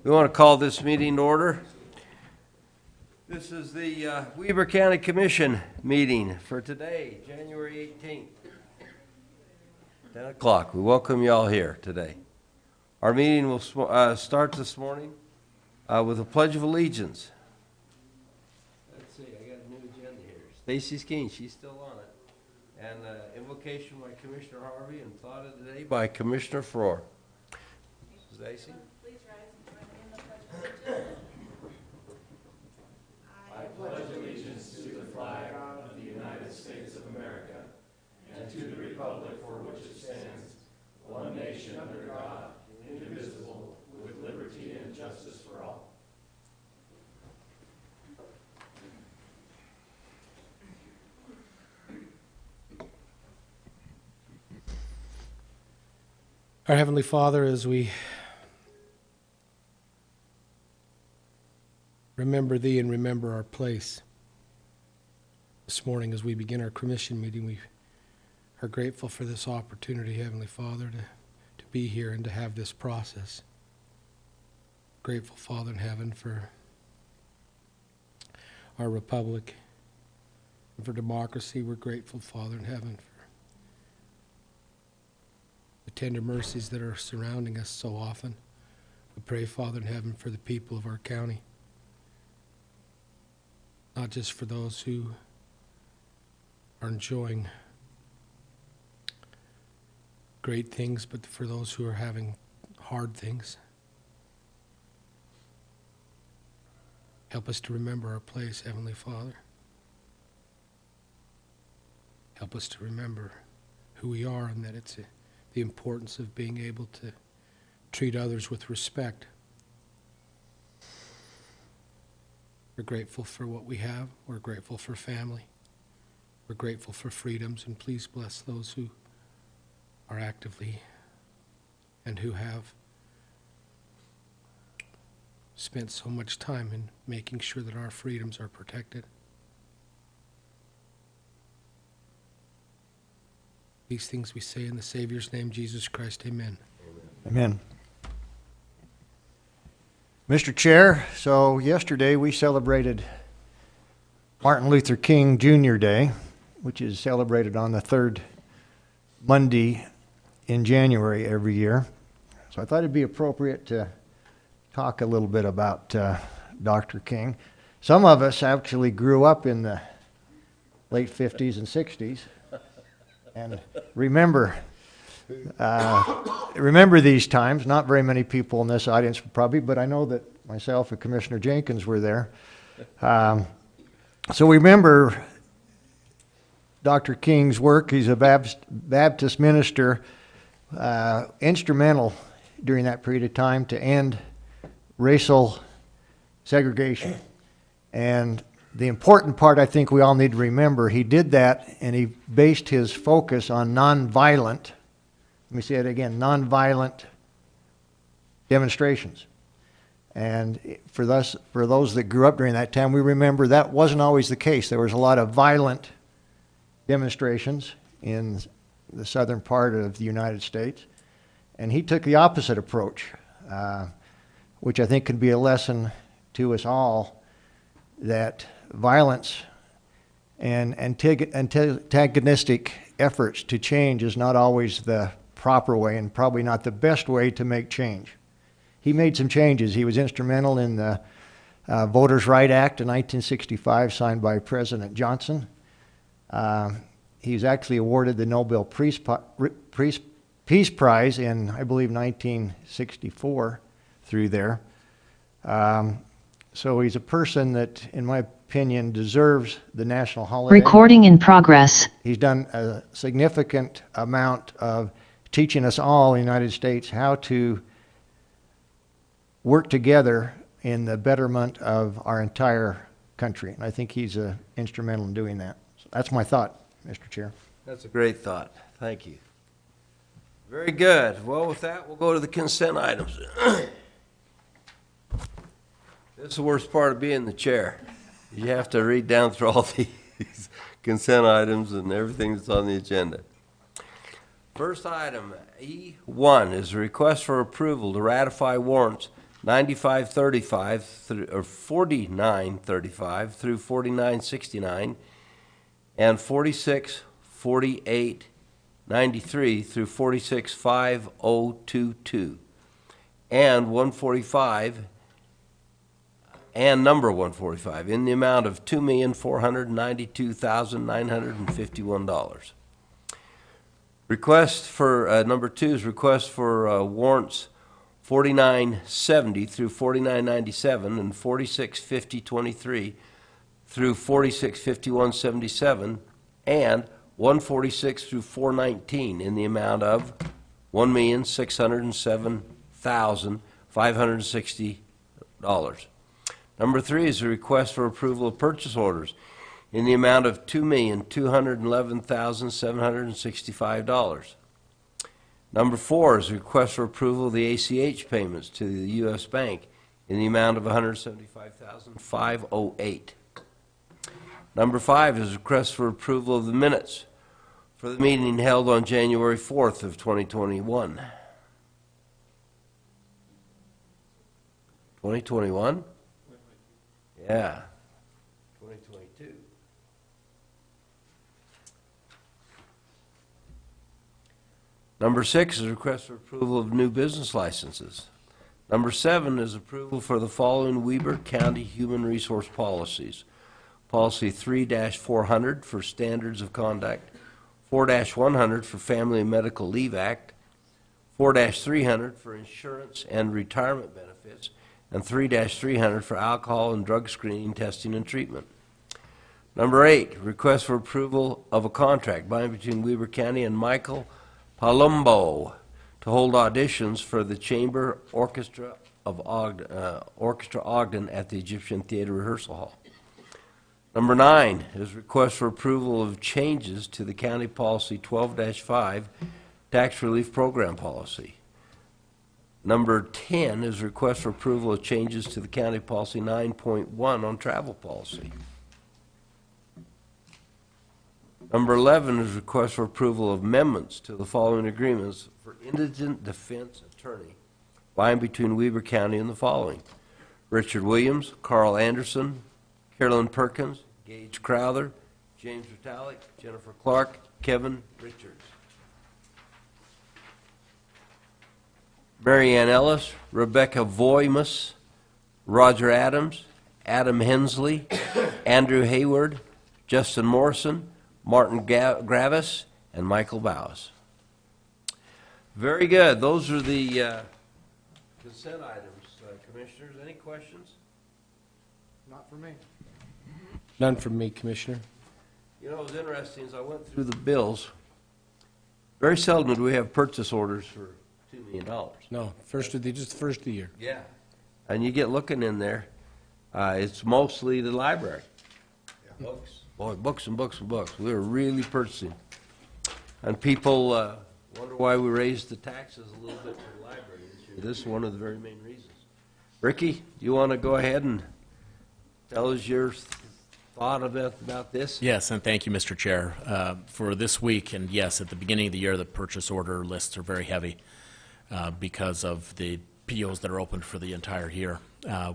We want to call this meeting to order. This is the Weber County Commission meeting for today, January 18th, 10 o'clock. We welcome you all here today. Our meeting will start this morning with a Pledge of Allegiance. Let's see, I got a new agenda here. Stacy's keen, she's still on it. And invocation by Commissioner Harvey and thought of the day by Commissioner Frohr. Stacy? Please rise and join me in the Pledge of Allegiance. I pledge allegiance to the flag of the United States of America and to the republic for which it stands, one nation under God, indivisible, with liberty and justice for all. Our Heavenly Father, as we remember Thee and remember our place this morning as we begin our commission meeting, we are grateful for this opportunity, Heavenly Father, to be here and to have this process. Grateful, Father in heaven, for our republic and for democracy. We're grateful, Father in heaven, for the tender mercies that are surrounding us so often. We pray, Father in heaven, for the people of our county, not just for those who are enjoying great things, but for those who are having hard things. Help us to remember our place, Heavenly Father. Help us to remember who we are and that it's the importance of being able to treat others with respect. We're grateful for what we have. We're grateful for family. We're grateful for freedoms, and please bless those who are actively and who have spent so much time in making sure that our freedoms are protected. These things we say in the Savior's name, Jesus Christ, amen. Amen. Mr. Chair, so yesterday we celebrated Martin Luther King Jr. Day, which is celebrated on the third Monday in January every year. So I thought it'd be appropriate to talk a little bit about Dr. King. Some of us actually grew up in the late 50s and 60s and remember these times. Not very many people in this audience probably, but I know that myself and Commissioner Jenkins were there. So we remember Dr. King's work. He's a Baptist minister, instrumental during that period of time to end racial segregation. And the important part I think we all need to remember, he did that and he based his focus on nonviolent, let me say it again, nonviolent demonstrations. And for those that grew up during that time, we remember that wasn't always the case. There was a lot of violent demonstrations in the southern part of the United States. And he took the opposite approach, which I think can be a lesson to us all, that violence and antagonistic efforts to change is not always the proper way and probably not the best way to make change. He made some changes. He was instrumental in the Voters' Right Act in 1965, signed by President Johnson. He was actually awarded the Nobel Peace Prize in, I believe, 1964 through there. So he's a person that, in my opinion, deserves the national holiday. Recording in progress. He's done a significant amount of teaching us all in the United States how to work together in the betterment of our entire country. And I think he's instrumental in doing that. So that's my thought, Mr. Chair. That's a great thought. Thank you. Very good. Well, with that, we'll go to the consent items. This is the worst part of being the chair. You have to read down through all these consent items and everything that's on the agenda. First item, E1, is a request for approval to ratify warrants 9535 through, or 4935 through 4969, and 464893 through 465022, and 145 and number 145 in the amount of $2,492,951. Request for, number 2 is request for warrants 4970 through 4997 and 465023 through 465177 and 146 through 419 in the amount of $1,607,560. Number 3 is a request for approval of purchase orders in the amount of $2,211,765. Number 4 is a request for approval of the ACH payments to the U.S. Bank in the amount of $175,508. Number 5 is a request for approval of the minutes for the meeting held on January 4th of 2021. 2021? Yeah. 2022. Number 6 is a request for approval of new business licenses. Number 7 is approval for the following Weber County Human Resource Policies. Policy 3-400 for Standards of Conduct, 4-100 for Family and Medical Leave Act, 4-300 for Insurance and Retirement Benefits, and 3-300 for Alcohol and Drug Screening, Testing, and Treatment. Number 8, request for approval of a contract by and between Weber County and Michael Palumbo to hold auditions for the Chamber Orchestra of Ogden at the Egyptian Theater Rehearsal Hall. Number 9 is request for approval of changes to the County Policy 12-5 Tax Relief Program Policy. Number 10 is request for approval of changes to the County Policy 9.1 on Travel Policy. Number 11 is request for approval of amendments to the following agreements for indigent defense attorney by and between Weber County and the following: Richard Williams, Carl Anderson, Carolyn Perkins, Gage Crowther, James Vitalik, Jennifer Clark, Kevin Richards. Mary Ann Ellis, Rebecca Voimus, Roger Adams, Adam Hensley, Andrew Hayward, Justin Morrison, Martin Gravis, and Michael Bowes. Very good. Those are the consent items. Commissioners, any questions? Not for me. None from me, Commissioner. You know, it was interesting as I went through the bills. Very seldom do we have purchase orders for $2 million. No, just the first of the year. Yeah. And you get looking in there, it's mostly the library. Yeah. Books. Boy, books and books and books. We were really purchasing. And people wonder why we raised the taxes a little bit for the library this year. This is one of the very main reasons. Ricky, do you want to go ahead and tell us your thought about this? Yes, and thank you, Mr. Chair. For this week, and yes, at the beginning of the year, the purchase order lists are very heavy because of the POs that are opened for the entire year.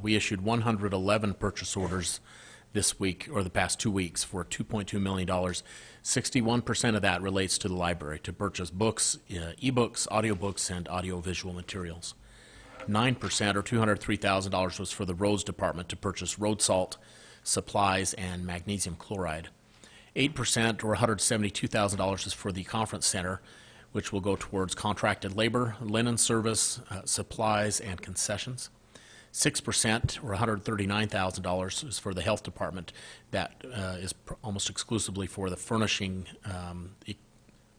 We issued 111 purchase orders this week, or the past 2 weeks, for $2.2 million. 61% of that relates to the library, to purchase books, e-books, audiobooks, and audiovisual materials. 9%, or $203,000, was for the roads department to purchase road salt, supplies, and magnesium chloride. 8%, or $172,000, is for the conference center, which will go towards contracted labor, linen service, supplies, and concessions. 6%, or $139,000, is for the health department. That is almost exclusively for the furnishing,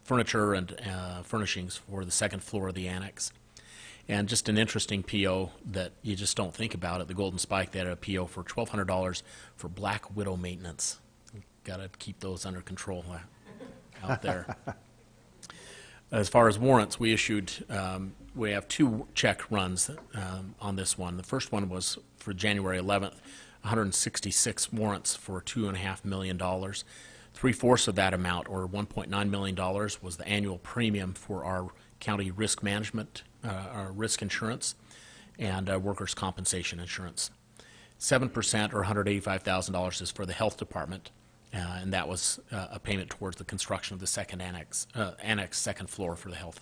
furniture and furnishings for the second floor of the annex. And just an interesting PO that you just don't think about at the Golden Spike. They had a PO for $1,200 for Black Widow maintenance. Got to keep those under control out there. As far as warrants, we issued, we have 2 check runs on this one. The first one was for January 11th, 166 warrants for $2.5 million. 3/4 of that amount, or $1.9 million, was the annual premium for our county risk management, our risk insurance. and workers' compensation insurance. 7% or $185,000 is for the health department, and that was a payment towards the construction of the second second floor for the health.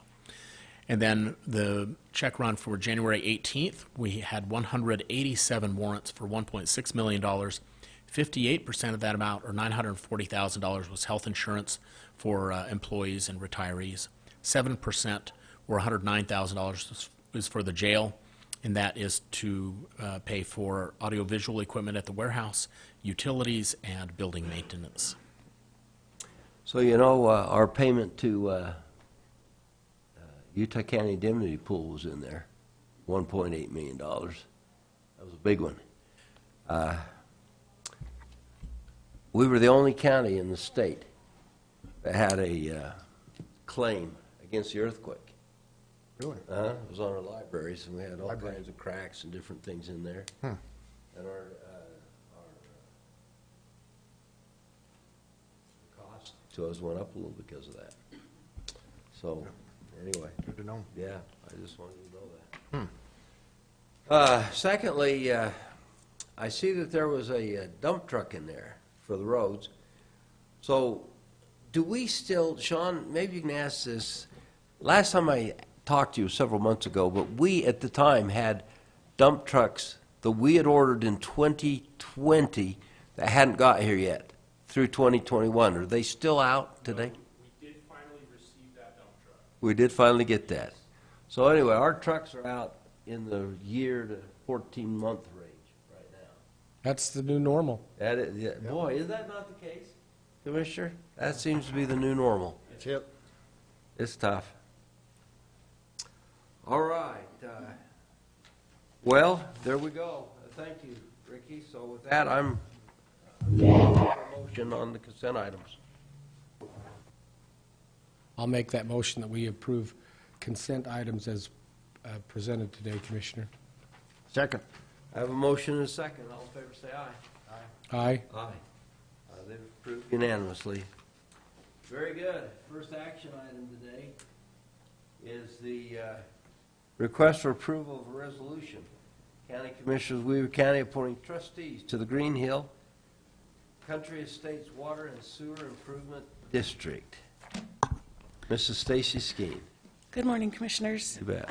And then the check run for January 18th, we had 187 warrants for $1.6 million. 58% of that amount, or $940,000, was health insurance for employees and retirees. 7%, or $109,000, is for the jail, and that is to pay for audiovisual equipment at the warehouse, utilities, and building maintenance. So, you know, our payment to Utah County Indemnity Pool was in there, $1.8 million. That was a big one. We were the only county in the state that had a claim against the earthquake. Really? It was on our libraries, and we had all kinds of cracks and different things in there. And our cost to us went up a little because of that. So, anyway. Good to know. Yeah, I just wanted you to know that. Secondly, I see that there was a dump truck in there for the roads. So, do we still, Sean, maybe you can ask this. Last time I talked to you several months ago, but we at the time had dump trucks that we had ordered in 2020 that hadn't got here yet through 2021. Are they still out today? We did finally receive that dump truck. We did finally get that. So anyway, our trucks are out in the year to 14-month range right now. That's the new normal. That is, yeah. Boy, is that not the case, Commissioner? That seems to be the new normal. That's it. It's tough. All right. Well, there we go. Thank you, Ricky. So with that, I'm motion on the consent items. I'll make that motion that we approve consent items as presented today, Commissioner. Second. I have a motion and a second. All in favor, say aye. Aye. Aye. They've approved unanimously. Very good. First action item today is the request for approval of a resolution. County Commissioners, Weaver County appointing trustees to the Green Hill Country Estates Water and Sewer Improvement District. Mrs. Stacy Skeen. Good morning, Commissioners. You bet.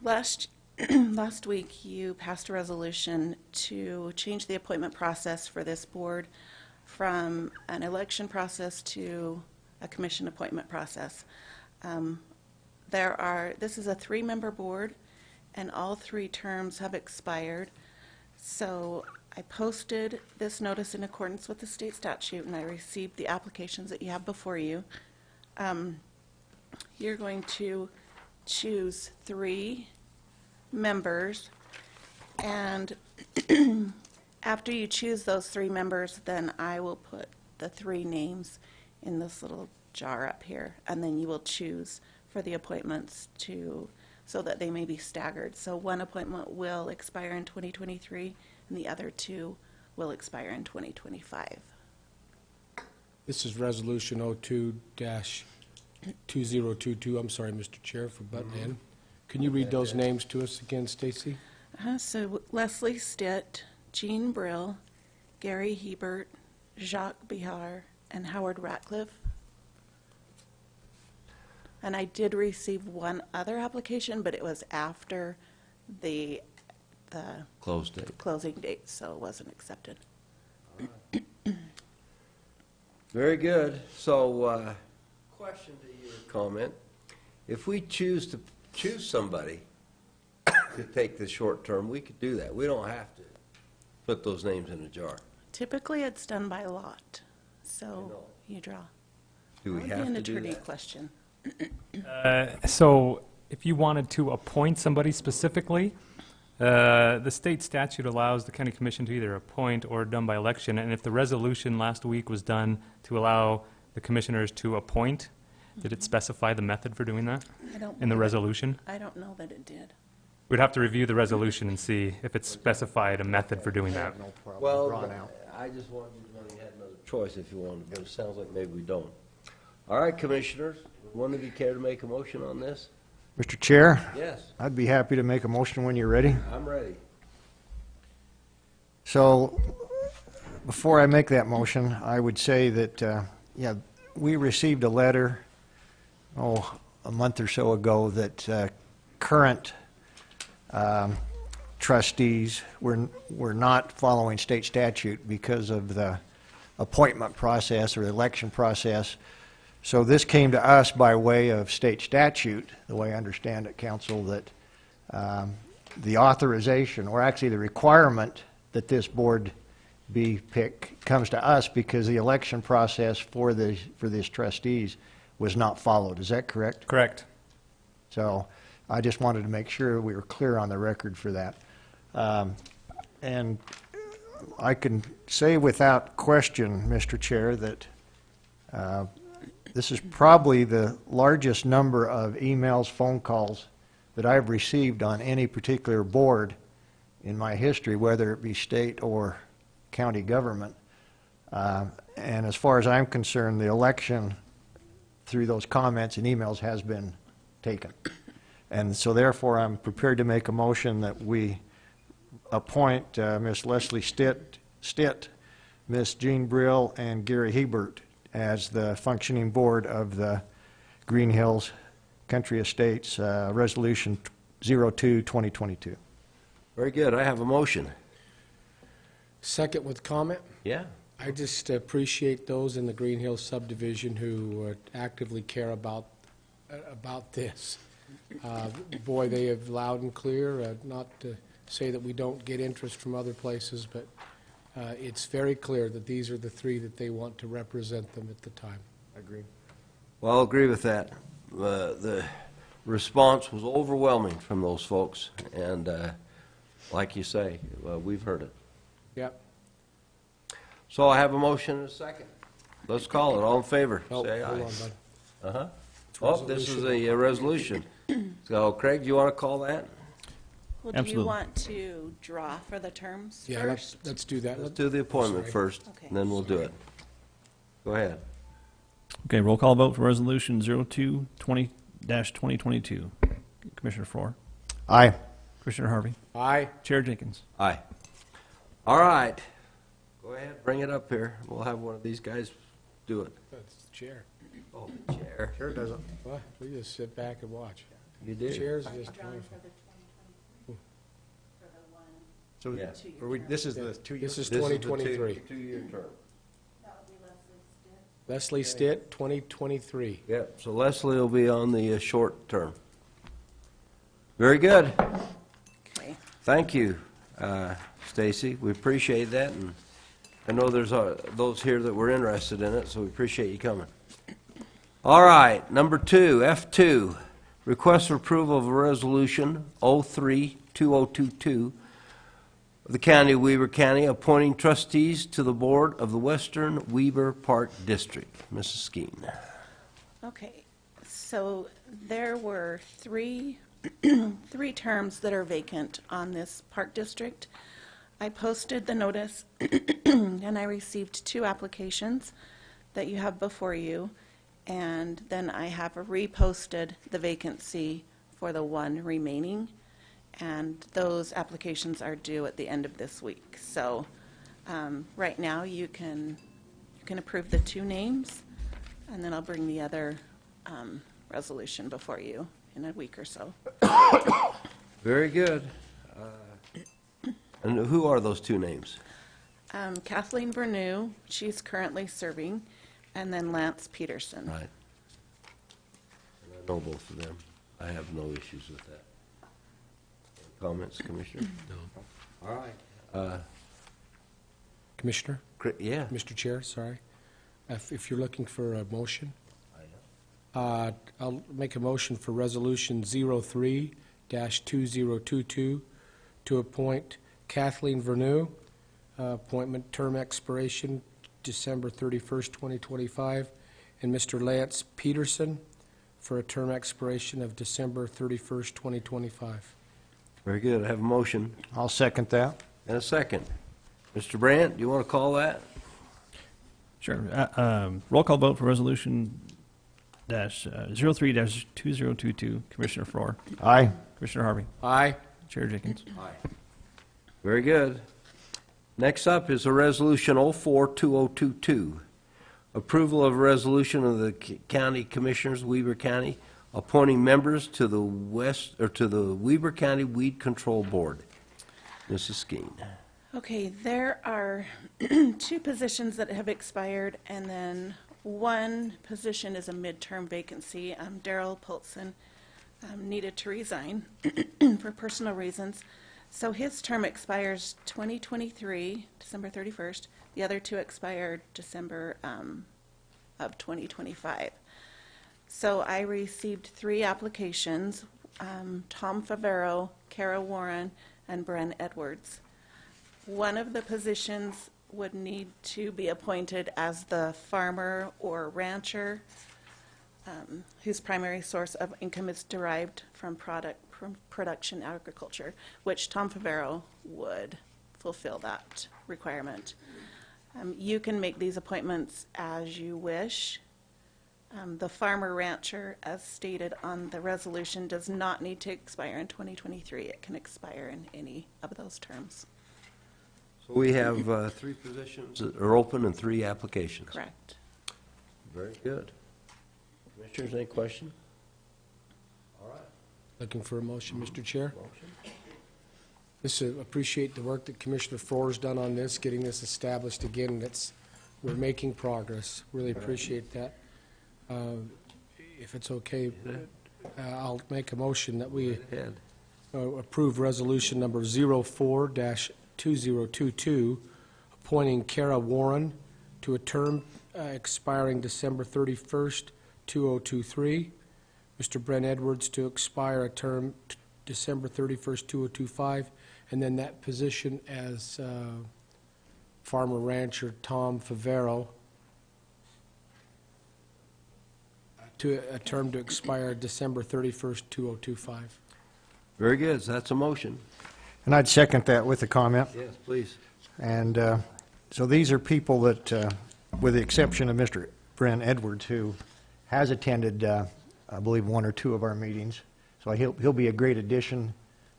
Last week, you passed a resolution to change the appointment process for this board from an election process to a commission appointment process. This is a 3-member board, and all 3 terms have expired. So I posted this notice in accordance with the state statute, and I received the applications that you have before you. You're going to choose 3 members, and after you choose those 3 members, then I will put the 3 names in this little jar up here, and then you will choose for the appointments so that they may be staggered. So one appointment will expire in 2023, and the other 2 will expire in 2025. This is Resolution 02-2022. I'm sorry, Mr. Chair, for butting in. Can you read those names to us again, Stacy? So Leslie Stitt, Jean Brill, Gary Hebert, Jacques Bihar, and Howard Ratcliffe. And I did receive one other application, but it was after the Close date. closing date, so it wasn't accepted. Very good. So, question to you, comment. If we choose to choose somebody to take the short term, we could do that. We don't have to put those names in a jar. Typically, it's done by lot, I so know. you draw. Do we That would have be to an do attorney that? question. So if you wanted to appoint somebody specifically, the state statute allows the county commission to either appoint or done by election. And if the resolution last week was done to allow the commissioners to appoint, did it specify the method for doing that I don't in the know that- resolution? I don't know that it did. We'd have to review the resolution and see if it specified a method for doing that. No problem. Well, Drawn out. I just wanted you to know you had another choice if you wanted, but it sounds like maybe we don't. All right, Commissioners, would one of you care to make a motion on this? Mr. Chair, Yes, I'd be happy to make a motion when you're ready. I'm ready. So, before I make that motion, I would say that, yeah, we received a letter, a month or so ago, that current trustees were not following state statute because of the appointment process or election process. So this came to us by way of state statute, the way I understand it, Council, that the authorization, or actually the requirement that this board be picked, comes to us because the election process for these trustees was not followed. Is that correct? Correct. So I just wanted to make sure we were clear on the record for that. And I can say without question, Mr. Chair, that this is probably the largest number of emails, phone calls that I've received on any particular board in my history, whether it be state or county government. And as far as I'm concerned, the election through those comments and emails has been taken. And so therefore, I'm prepared to make a motion that we appoint Ms. Leslie Stitt, Ms. Jean Brill, and Gary Hebert as the functioning board of the Green Hills Country Estates Resolution 02-2022. Very good. I have a motion. Second with comment. Yeah. I just appreciate those in the Green Hills subdivision who actively care about this. Boy, they have loud and clear, not to say that we don't get interest from other places, but it's very clear that these are the three that they want to represent them at the time. I agree. Well, I'll agree with that. The response was overwhelming from those folks, and like you say, we've heard it. Yep. So I have a motion and a second. Let's call it. All in favor, Oh, say hold aye. on, bud. Uh-huh. Oh, this is a resolution. So, Craig, do you want to call that? Well, do you Absolutely. want to draw for the terms Yeah, first? let's do that. Let's do the appointment Sorry. first, Okay. and then we'll do it. Go ahead. Okay, roll call vote for Resolution 02-20-2022. Commissioner Faur, Aye. Commissioner Harvey, Aye. Chair Jenkins. Aye. All right. Go ahead, bring it up here. We'll have one of these guys do it. That's the chair. Oh, the chair. Sure doesn't. Well, we just sit back and watch. You did. Chairs just 20. So Yeah. this is the 2 This is This is the 2023. two-year term. Leslie Stitt, 2023. Yep, so Leslie will be on the short term. Very good. Okay. Thank you, Stacy. We appreciate that, and I know there's those here that were interested in it, so we appreciate you coming. All right, number 2, F2, request for approval of a resolution 03-2022 of the County of Weber County appointing trustees to the board of the Western Weber Park District. Mrs. Skeen. Okay, so there were three terms that are vacant on this park district. I posted the notice, and I received 2 applications that you have before you, and then I have reposted the vacancy for the one remaining, and those applications are due at the end of this week. So right now, you can approve the 2 names, and then I'll bring the other resolution before you in a week or so. Very good. And who are those 2 names? Kathleen Bernew, she's currently serving, and then Lance Peterson. Right. And I know both of them. I have no issues with that. Any comments, Commissioner? No. All right. Commissioner, Yeah. Mr. Chair, sorry. If you're looking for a motion, I'll make a motion for Resolution 03-2022 to appoint Kathleen Vernew, appointment term expiration December 31st, 2025, and Mr. Lance Peterson for a term expiration of December 31st, 2025. Very good. I have a motion I'll second that. and a second. Mr. Brandt, do you want to call that? Sure. Roll call vote for Resolution 03-2022, Commissioner Floor. Aye. Commissioner Harvey. Aye. Chair Jenkins. Very good. Next up is a resolution 04-2022. Approval of a resolution of the County Commissioners, Weber County, appointing members to the Weber County Weed Control Board. Mrs. Skeen. Okay, there are two positions that have expired, and then one position is a midterm vacancy. Daryl Polson needed to resign for personal reasons. So his term expires 2023, December 31st. The other two expired December of 2025. So I received 3 applications, Tom Favero, Kara Warren, and Bren Edwards. One of the positions would need to be appointed as the farmer or rancher whose primary source of income is derived from production agriculture, which Tom Favero would fulfill that requirement. You can make these appointments as you wish. The farmer rancher, as stated on the resolution, does not need to expire in 2023. It can expire in any of those terms. So we have 3 positions that are open and 3 applications. Correct. Very good. Commissioners, any question? All right. Looking for a motion, Mr. Chair. Motion. Appreciate the work that Commissioner Floor's done on this, getting this established again. We're making progress. Really appreciate that. If it's okay, I'll make a motion that we Ahead. approve resolution number 04-2022, appointing Kara Warren to a term expiring December 31st, 2023. Mr. Brent Edwards to expire a term December 31st, 2025. And then that position as farmer rancher Tom Favero to a term to expire December 31st, 2025. Very good. So that's a motion. And I'd second that with a comment. Yes, please. And so these are people that, with the exception of Mr. Brent Edwards, who has attended, I believe, 1 or 2 of our meetings. So he'll be a great addition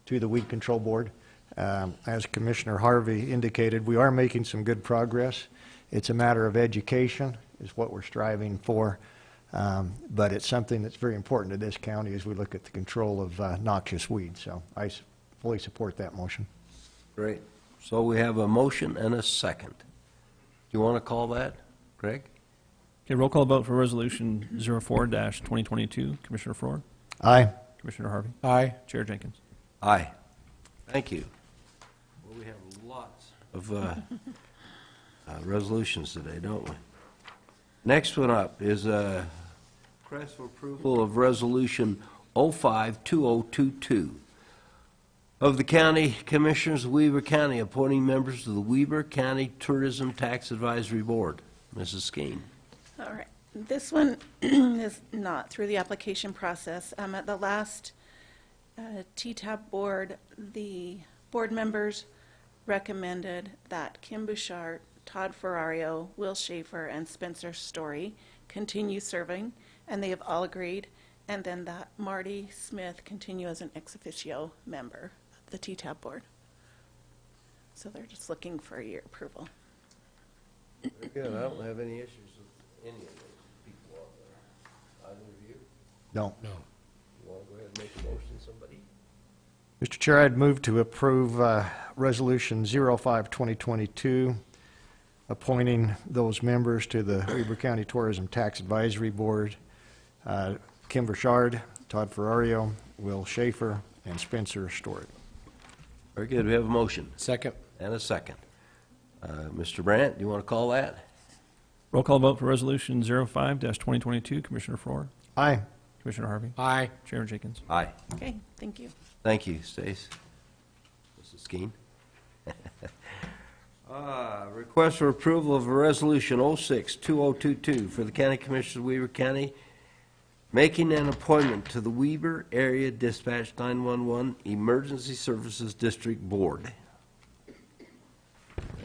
to the Weed Control Board. As Commissioner Harvey indicated, we are making some good progress. It's a matter of education is what we're striving for. But it's something that's very important to this county as we look at the control of noxious weeds. So I fully support that motion. Great. So we have a motion and a second. Do you want to call that, Greg? Okay, roll call vote for resolution 04-2022, Commissioner Floor. Aye. Commissioner Harvey. Aye. Chair Jenkins. Aye. Thank you. Well, we have lots of resolutions today, don't we? Next one up is a request for approval of Resolution 05-2022 of the County Commissioners of Weber County appointing members to the Weber County Tourism Tax Advisory Board. Mrs. Skeen. All right. This one is not through the application process. At the last TTAB board, the board members recommended that Kim Bouchard, Todd Ferrario, Will Schaefer, and Spencer Story continue serving, and they have all agreed, and then that Marty Smith continue as an ex officio member of the TTAB board. So they're just looking for your approval. Very good. I don't have any issues with any of those people out there. Either of you? No. No. You want to go ahead and make a motion, somebody? Mr. Chair, I'd move to approve Resolution 05-2022, appointing those members to the Weber County Tourism Tax Advisory Board, Kim Bouchard, Todd Ferrario, Will Schaefer, and Spencer Story. Very good. We have a motion Second. and a second. Mr. Brandt, do you want to call that? Roll call vote for resolution 05-2022, Commissioner Floor. Aye. Commissioner Harvey. Aye. Chair Jenkins. Aye. Okay, thank you. Thank you, Stace. Mrs. Skeen. Request for approval of a resolution 06-2022 for the County Commissioners of Weber County making an appointment to the Weber Area Dispatch 911 Emergency Services District Board.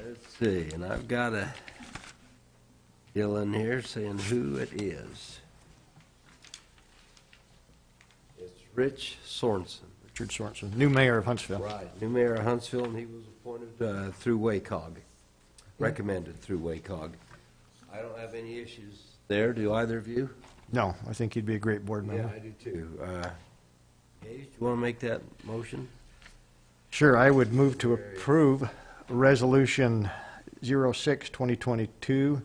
Let's see, and I've got a deal in here saying who it is. Rich Sorensen. Richard Sorensen, new mayor of Huntsville. Right, new mayor of Huntsville, and he was appointed through WACOG, recommended through WACOG. I don't have any issues there, do either of you? No, I think he'd be a great board Yeah, member. I do too. Gage, do you want to make that motion? Sure, I would move to approve Resolution 06-2022,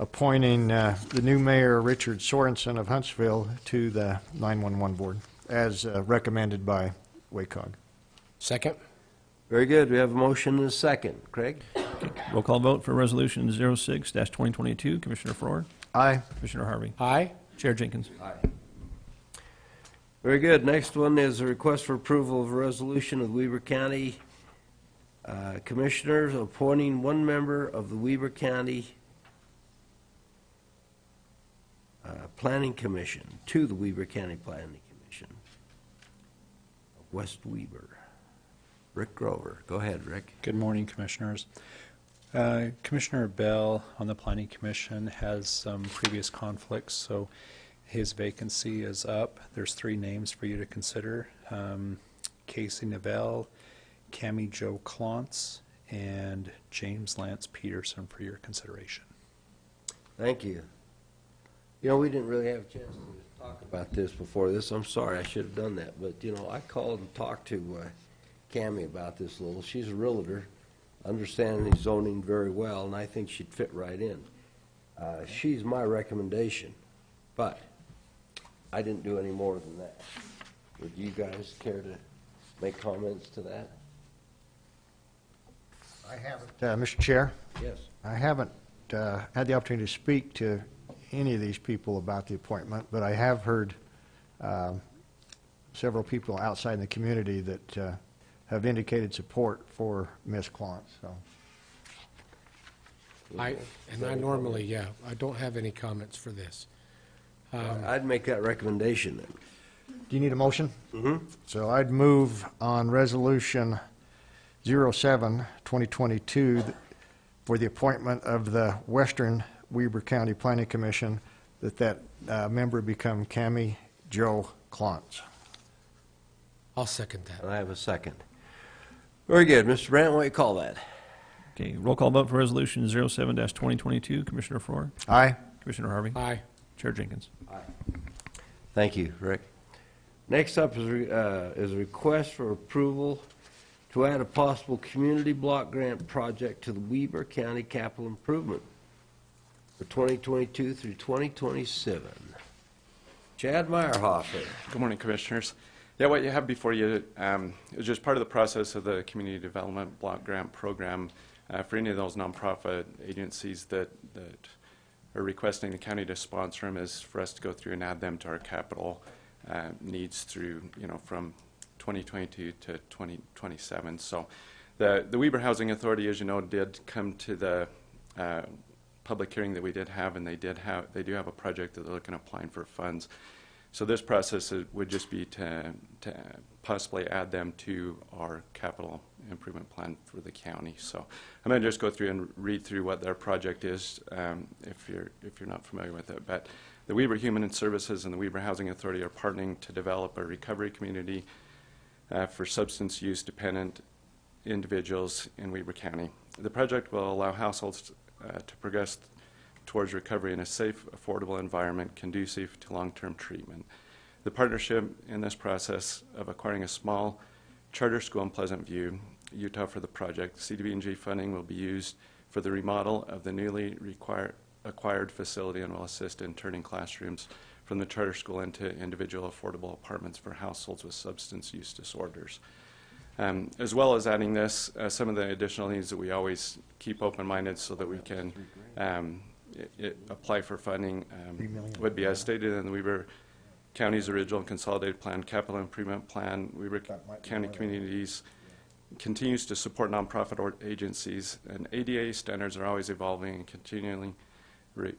appointing the new mayor, Richard Sorensen of Huntsville, to the 911 board, as recommended by WACOG. Second? Very good, we have a motion and a second. Craig? Roll call vote for Resolution 06-2022. Commissioner Faur, Aye. Commissioner Harvey, Aye. Chair Jenkins. Aye. Very good. Next one is a request for approval of a resolution of the Weber County Commissioners appointing one member of the Weber County Planning Commission to the Weber County Planning Commission of West Weber. Rick Grover. Go ahead, Rick. Good morning, Commissioners. Commissioner Bell on the Planning Commission has some previous conflicts, so his vacancy is up. There's 3 names for you to consider. Casey Novell, Cammie Jo Klontz, and James Lance Peterson for your consideration. Thank you. You know, we didn't really have a chance to talk about this before this. I'm sorry, I should have done that. But, you know, I called and talked to Cammie about this a little. She's a realtor, understanding the zoning very well, and I think she'd fit right in. She's my recommendation, but I didn't do any more than that. Would you guys care to make comments to that? I haven't. Mr. Chair, Yes. I haven't had the opportunity to speak to any of these people about the appointment, but I have heard several people outside in the community that have indicated support for Ms. Klontz, so. I normally, I don't have any comments for this. I'd make that recommendation then. Do you need a motion? Mm-hmm. So I'd move on Resolution 07-2022 for the appointment of the Western Weber County Planning Commission, that member become Cammie Jo Klontz. I'll second that. And I have a second. Very good. Mr. Brandt, what do you call that? Okay, roll call vote for Resolution 07-2022. Commissioner Faur, Aye. Commissioner Harvey, Aye. Chair Jenkins. Thank you, Rick. Next up is a request for approval to add a possible community block grant project to the Weber County Capital Improvement for 2022 through 2027. Chad Meyerhofer. Good morning, Commissioners. Yeah, what you have before you is just part of the process of the Community Development Block Grant Program for any of those nonprofit agencies that are requesting the county to sponsor them, is for us to go through and add them to our capital needs through, from 2022 to 2027. So the Weber Housing Authority, as you know, did come to the public hearing that we did have, and they do have a project that they're looking at applying for funds. So this process would just be to possibly add them to our capital improvement plan for the county. So I'm going to just go through and read through what their project is, if you're not familiar with it. But the Weber Human Services and the Weber Housing Authority are partnering to develop a recovery community for substance use dependent individuals in Weber County. The project will allow households to progress towards recovery in a safe, affordable environment conducive to long-term treatment. The partnership in this process of acquiring a small charter school in Pleasant View, Utah for the project, CDBG funding will be used for the remodel of the newly acquired facility and will assist in turning classrooms from the charter school into individual affordable apartments for households with substance use disorders. As well as adding this, some of the additional needs that we always keep open-minded so that we can apply for funding would be, as stated in the Weber County's original consolidated plan, capital improvement plan. Weber County Communities continues to support nonprofit agencies, and ADA standards are always evolving, and continually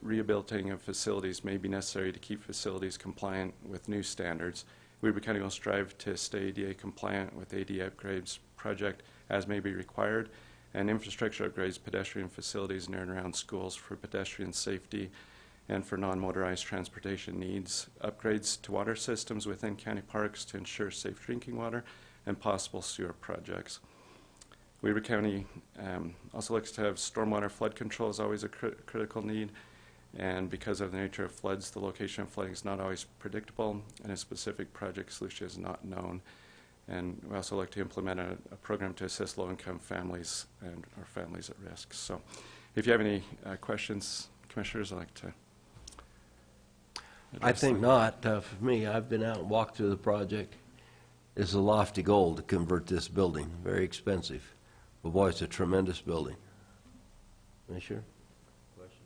rehabilitating of facilities may be necessary to keep facilities compliant with new standards. Weber County will strive to stay ADA compliant with ADA upgrades project as may be required, and infrastructure upgrades pedestrian facilities near and around schools for pedestrian safety and for non-motorized transportation needs, upgrades to water systems within county parks to ensure safe drinking water, and possible sewer projects. Weber County also looks to have stormwater flood control is always a critical need, and because of the nature of floods, the location of flooding is not always predictable, and a specific project solution is not known. And we also like to implement a program to assist low-income families and or families at risk. So if you have any questions, Commissioners, I'd like to I address think them. not. For me, I've been out and walked through the project. It's a lofty goal to convert this building, very expensive. But boy, it's a tremendous building. Commissioner? Question?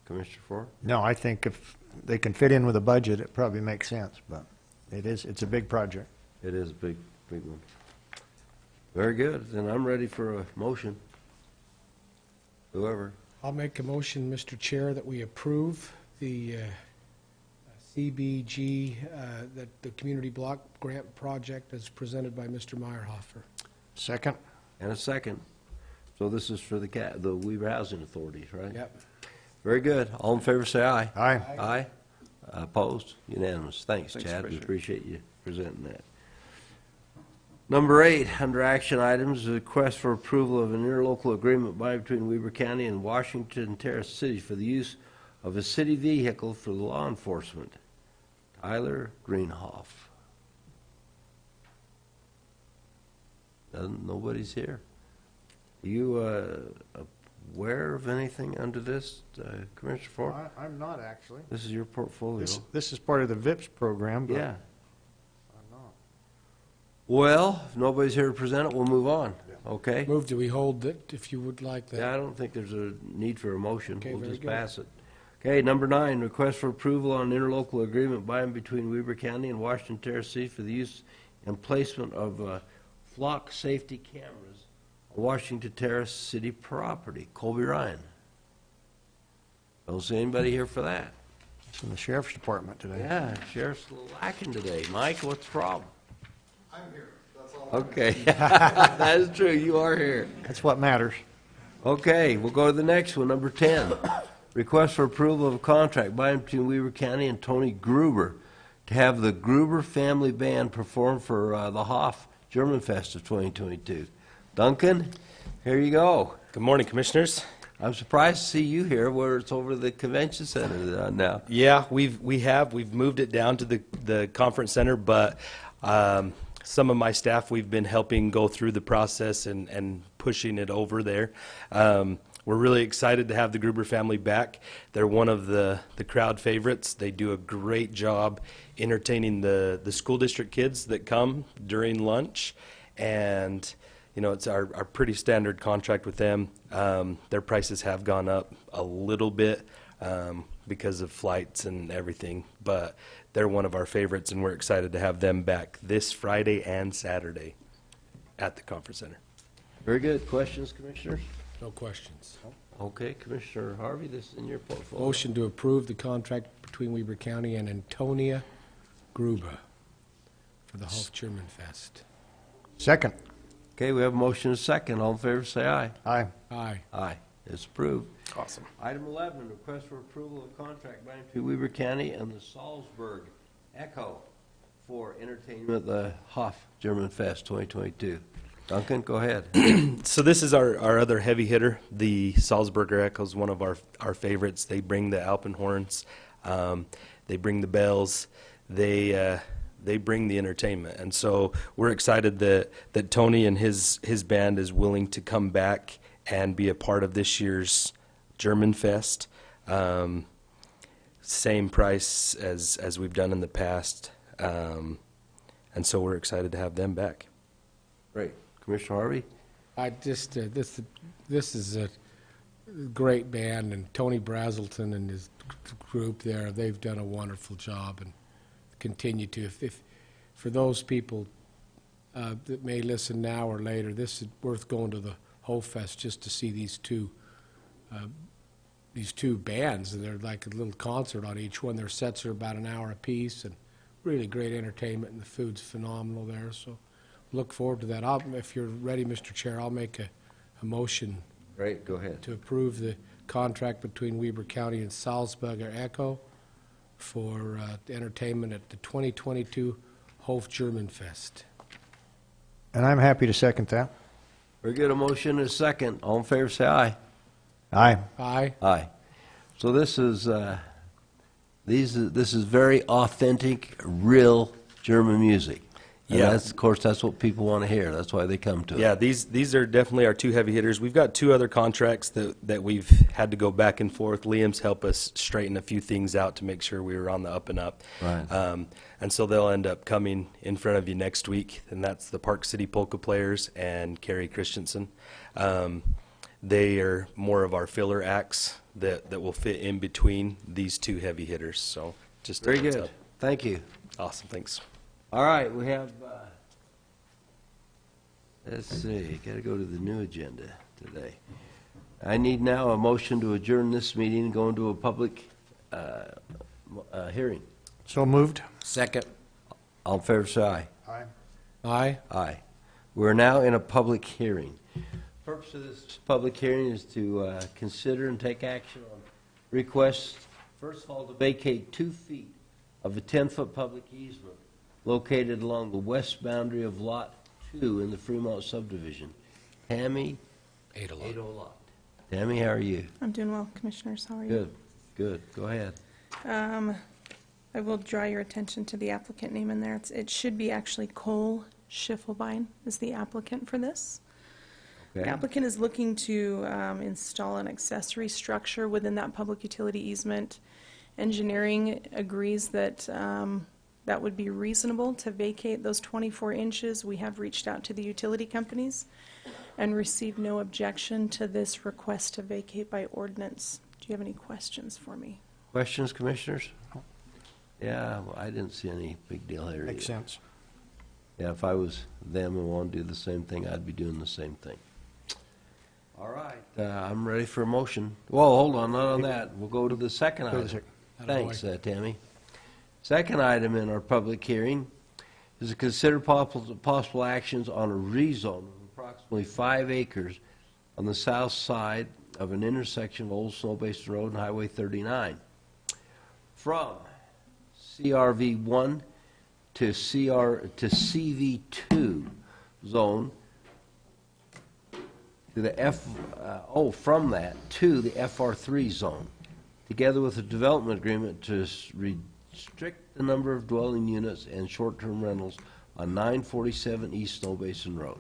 Commissioner Ford? No, I think if they can fit in with a budget, it probably makes sense, but it's a big project. It is a big, big one. Very good. Then I'm ready for a motion. Whoever. I'll make a motion, Mr. Chair, that we approve the CBG, the Community Block Grant Project as presented by Mr. Meyerhofer. Second? And a second. So this is for the Weaver Housing Authorities, right? Yep. Very good. All in favor, say aye. Aye. Aye. Opposed? Unanimous. Thanks, Thanks, Chad. We Commissioner. appreciate you presenting that. Number 8, under action items, a request for approval of an interlocal agreement by between Weber County and Washington Terrace City for the use of a city vehicle for the law enforcement. Tyler Greenhoff. Nobody's here. Are you aware of anything under this, Commissioner Ford? I'm not, actually. This is your portfolio. This is part of the VIPS program, but Yeah. I'm not. Well, if nobody's here to present it, we'll move on. Okay? Move, do we hold it, if you would like that? Yeah, I don't think there's a need for a motion. Okay, We'll very just good. pass it. Okay, number 9, request for approval on interlocal agreement by and between Weber County and Washington Terrace City for the use and placement of flock safety cameras on Washington Terrace City property. Colby Ryan. Don't see anybody here for that. It's in the Sheriff's Department today. Yeah, Sheriff's a little lacking today. Mike, what's the problem? I'm here, that's all. Okay, that is true, you are here. That's what matters. Okay, we'll go to the next one, number 10. Request for approval of a contract by and between Weaver County and Tony Gruber to have the Gruber Family Band perform for the Huff German Fest of 2022. Duncan, here you go. Good morning, Commissioners. I'm surprised to see you here where it's over the convention center now. Yeah, we've moved it down to the conference center, but some of my staff, we've been helping go through the process and pushing it over there. We're really excited to have the Gruber family back. They're one of the crowd favorites. They do a great job entertaining the school district kids that come during lunch, and you know, it's our pretty standard contract with them. Their prices have gone up a little bit because of flights and everything, but they're one of our favorites, and we're excited to have them back this Friday and Saturday at the conference center. Very good. Questions, Commissioners? No questions. Okay, Commissioner Harvey, this is in your portfolio. Motion to approve the contract between Weber County and Antonia Gruber for the Huff German Fest. Second? Okay, we have a motion and a second. All in favor, say aye. Aye. Aye. Aye. It's approved. Awesome. Item 11, request for approval of contract by and between Weber County and the Salzburg Echo for entertainment of the Huff German Fest 2022. Duncan, go ahead. So this is our other heavy hitter, the Salzburger Echoes, one of our favorites. They bring the Alpenhorns, they bring the bells, they bring the entertainment. And so we're excited that Tony and his band is willing to come back and be a part of this year's German Fest. Same price as we've done in the past. And so we're excited to have them back. Great. Commissioner Harvey? I just, this is a great band, and Tony Brazelton and his group there, they've done a wonderful job and continue to. If for those people that may listen now or later, this is worth going to the whole fest just to see these two bands. They're like a little concert on each one. Their sets are about an hour apiece, and really great entertainment, and the food's phenomenal there. So look forward to that. If you're ready, Mr. Chair, I'll make a motion Great, go ahead. to approve the contract between Weber County and Salzburger Echo for entertainment at the 2022 Hof German Fest. And I'm happy to second that. We get a motion and a second. All in favor, say aye. Aye. Aye. Aye. So this is this is very authentic, real German music. And Yeah. of course, that's what people want to hear. That's why they come to it. Yeah, these are definitely our two heavy hitters. We've got two other contracts that we've had to go back and forth. Liam's helped us straighten a few things out to make sure we were on the up and up. Right. And so they'll end up coming in front of you next week, and that's the Park City Polka Players and Carrie Christensen. They are more of our filler acts that will fit in between these two heavy hitters. So just a Very heads good. up. Thank you. Awesome, thanks. All right, we have, let's see, got to go to the new agenda today. I need now a motion to adjourn this meeting and go into a public hearing. So moved. Second. All in favor, say aye. Aye. Aye. Aye. We're now in a public hearing. Purpose of this public hearing is to consider and take action on requests, first of all, to vacate 2 feet of a 10-foot public easement located along the west boundary of Lot 2 in the Fremont subdivision. Tammy? Lot. Tammy, how are you? I'm doing well, Commissioners. How are you? Good, good. Go ahead. I will draw your attention to the applicant name in there. It should be actually Cole Schiffelbein is the applicant for this. The Okay. applicant is looking to install an accessory structure within that public utility easement. Engineering agrees that that would be reasonable to vacate those 24 inches. We have reached out to the utility companies and received no objection to this request to vacate by ordinance. Do you have any questions for me? Questions, Commissioners? Yeah, well, I didn't see any big deal here. Makes either. sense. Yeah, if I was them and wanted to do the same thing, I'd be doing the same thing. All right, I'm ready for a motion. Well, hold on, not on that. We'll go to the second Go to the item. second. Thanks, Tammy. Second item in our public hearing is to consider possible actions on a rezone of approximately 5 acres on the south side of an intersection of Old Snow Basin Road and Highway 39 from CRV1 to CV2 zone to the from that to the FR3 zone, together with a development agreement to restrict the number of dwelling units and short-term rentals on 947 East Snow Basin Road.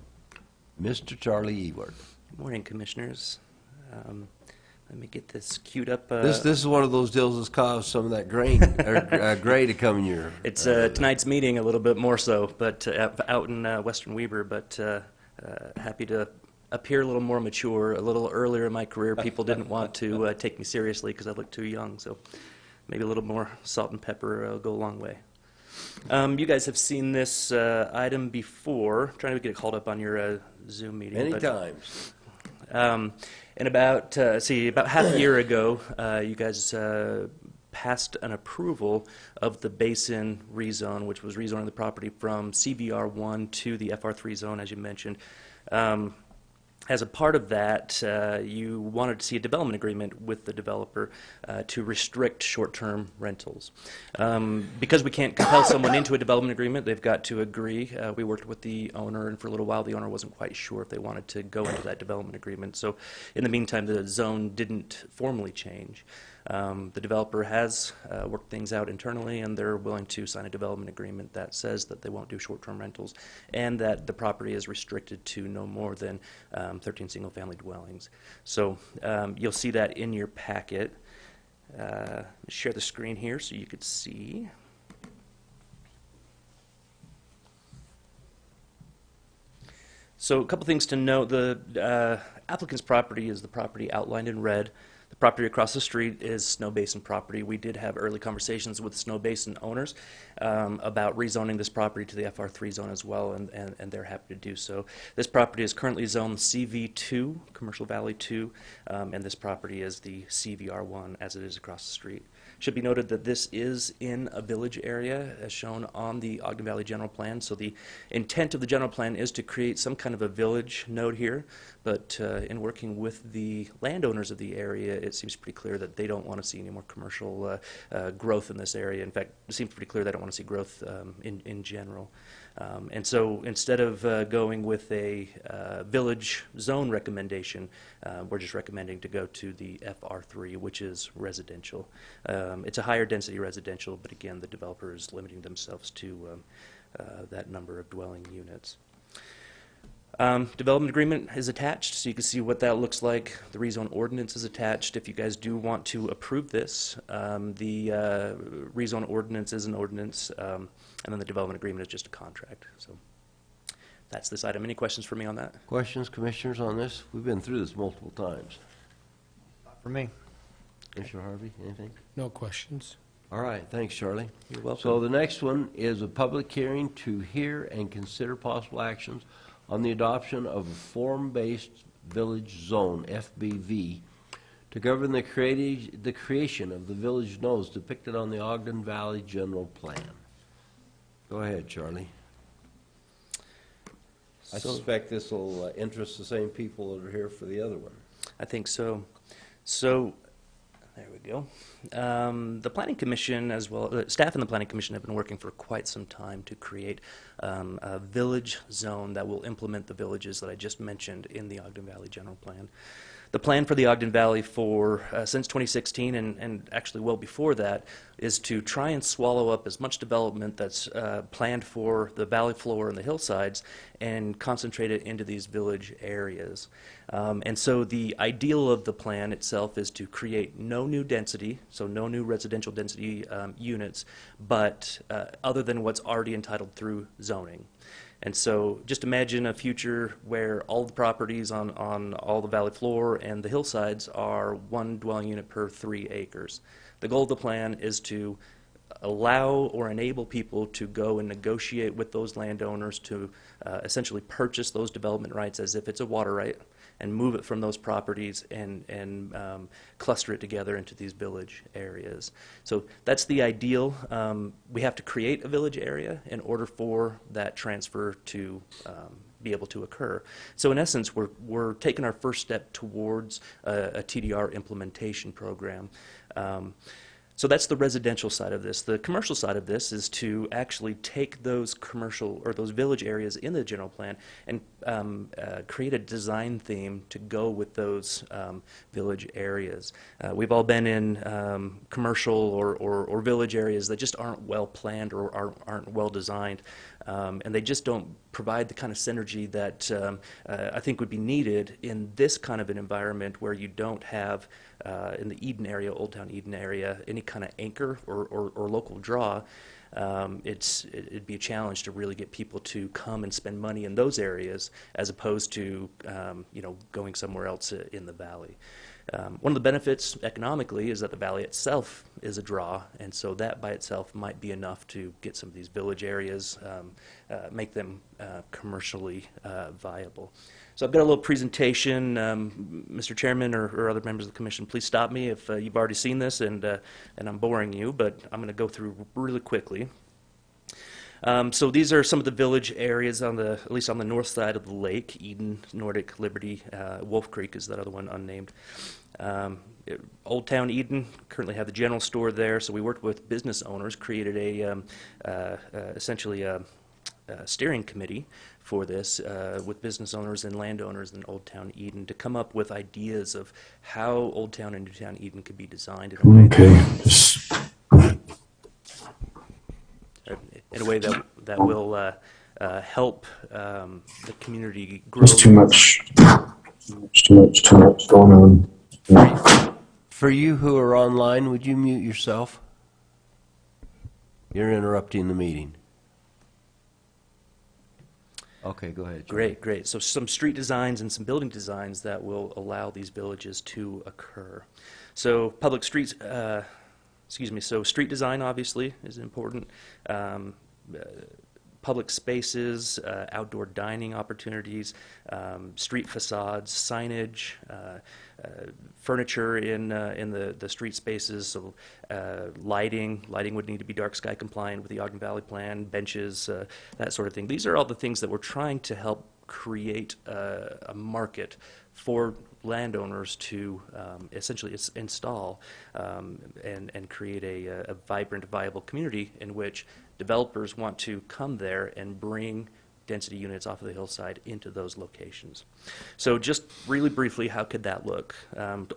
Mr. Charlie Ewart. Good morning, Commissioners. Let me get this queued up. This is one of those deals that's caused some of that grain or gray to come in your. It's tonight's meeting a little bit more so, but out in Western Weber. But happy to appear a little more mature. A little earlier in my career, people didn't want to take me seriously because I looked too young. So maybe a little more salt and pepper will go a long way. You guys have seen this item before. I'm trying to get it called up on your Zoom meeting. Many but, times. And about half a year ago, you guys passed an approval of the basin rezone, which was rezoning the property from CVR1 to the FR3 zone, as you mentioned. As a part of that, you wanted to see a development agreement with the developer to restrict short-term rentals. Because we can't compel someone into a development agreement, they've got to agree. We worked with the owner, and for a little while, the owner wasn't quite sure if they wanted to go into that development agreement. So in the meantime, the zone didn't formally change. The developer has worked things out internally, and they're willing to sign a development agreement that says that they won't do short-term rentals and that the property is restricted to no more than 13 single-family dwellings. So you'll see that in your packet. Share the screen here so you could see. So a couple things to note. The applicant's property is the property outlined in red. The property across the street is Snow Basin property. We did have early conversations with Snow Basin owners about rezoning this property to the FR3 zone as well, and they're happy to do so. This property is currently zoned CV2, Commercial Valley 2, and this property is the CVR1 as it is across the street. Should be noted that this is in a village area as shown on the Ogden Valley General Plan. So the intent of the general plan is to create some kind of a village node here, but in working with the landowners of the area, it seems pretty clear that they don't want to see any more commercial growth in this area. In fact, it seems pretty clear they don't want to see growth in general. And so instead of going with a village zone recommendation, we're just recommending to go to the FR3, which is residential. It's a higher density residential, but again, the developer is limiting themselves to that number of dwelling units. Development agreement is attached, so you can see what that looks like. The rezone ordinance is attached. If you guys do want to approve this, the rezone ordinance is an ordinance, and then the development agreement is just a contract. So that's this item. Any questions for me on that? Questions, commissioners, on this? We've been through this multiple times. For me. Commissioner Harvey, anything? No questions. All right, thanks, Charlie. You're welcome. So the next one is a public hearing to hear and consider possible actions on the adoption of a form-based village zone, FBV, to govern the creation of the village nodes depicted on the Ogden Valley General Plan. Go ahead, Charlie. I suspect this will interest the same people that are here for the other one. I think so. So, there we go. The Planning Commission, as well, staff in the Planning Commission have been working for quite some time to create a village zone that will implement the villages that I just mentioned in the Ogden Valley General Plan. The plan for the Ogden Valley for since 2016 and actually well before that is to try and swallow up as much development that's planned for the valley floor and the hillsides and concentrate it into these village areas. And so the ideal of the plan itself is to create no new density, so no new residential density units, but other than what's already entitled through zoning. And so just imagine a future where all the properties on all the valley floor and the hillsides are one dwelling unit per 3 acres. The goal of the plan is to allow or enable people to go and negotiate with those landowners to essentially purchase those development rights as if it's a water right and move it from those properties and cluster it together into these village areas. So that's the ideal. We have to create a village area in order for that transfer to be able to occur. So in essence, we're taking our first step towards a TDR implementation program. So that's the residential side of this. The commercial side of this is to actually take those commercial or those village areas in the general plan and create a design theme to go with those village areas. We've all been in commercial or village areas that just aren't well planned or aren't well designed. And they just don't provide the kind of synergy that I think would be needed in this kind of an environment where you don't have, in the Eaton area, Old Town Eaton area, any kind of anchor or local draw. It'd be a challenge to really get people to come and spend money in those areas as opposed to going somewhere else in the valley. One of the benefits economically is that the valley itself is a draw, and so that by itself might be enough to get some of these village areas, make them commercially viable. So I've got a little presentation. Mr. Chairman or other members of the Commission, please stop me if you've already seen this and I'm boring you, but I'm going to go through really quickly. So these are some of the village areas at least on the north side of the lake: Eden, Nordic, Liberty, Wolf Creek is that other one unnamed. Old Town Eden currently have the general store there, so we worked with business owners, created essentially a steering committee for this with business owners and landowners in Old Town Eden to come up with ideas of how Old Town and Newtown Eden could be designed in a way that will help the community grow. There's too much going on. For you who are online, would you mute yourself? You're interrupting the meeting. Okay, go ahead, John. Great. So some street designs and some building designs that will allow these villages to occur. So public streets, so street design obviously is important. Public spaces, outdoor dining opportunities, street facades, signage, furniture in the street spaces, so lighting would need to be dark sky compliant with the Ogden Valley Plan, benches, that sort of thing. These are all the things that we're trying to help create a market for landowners to essentially install and create a vibrant, viable community in which developers want to come there and bring density units off of the hillside into those locations. So just really briefly, how could that look?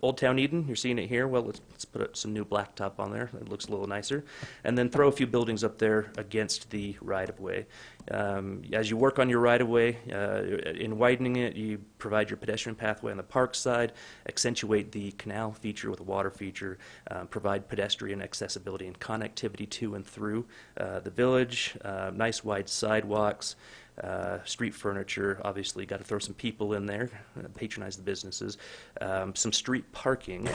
Old Town Eden, you're seeing it here. Well, let's put up some new blacktop on there. It looks a little nicer. And then throw a few buildings up there against the right-of-way. As you work on your right-of-way, in widening it, you provide your pedestrian pathway on the park side, accentuate the canal feature with a water feature, provide pedestrian accessibility and connectivity to and through the village, nice wide sidewalks, street furniture, obviously got to throw some people in there, patronize the businesses, some street parking,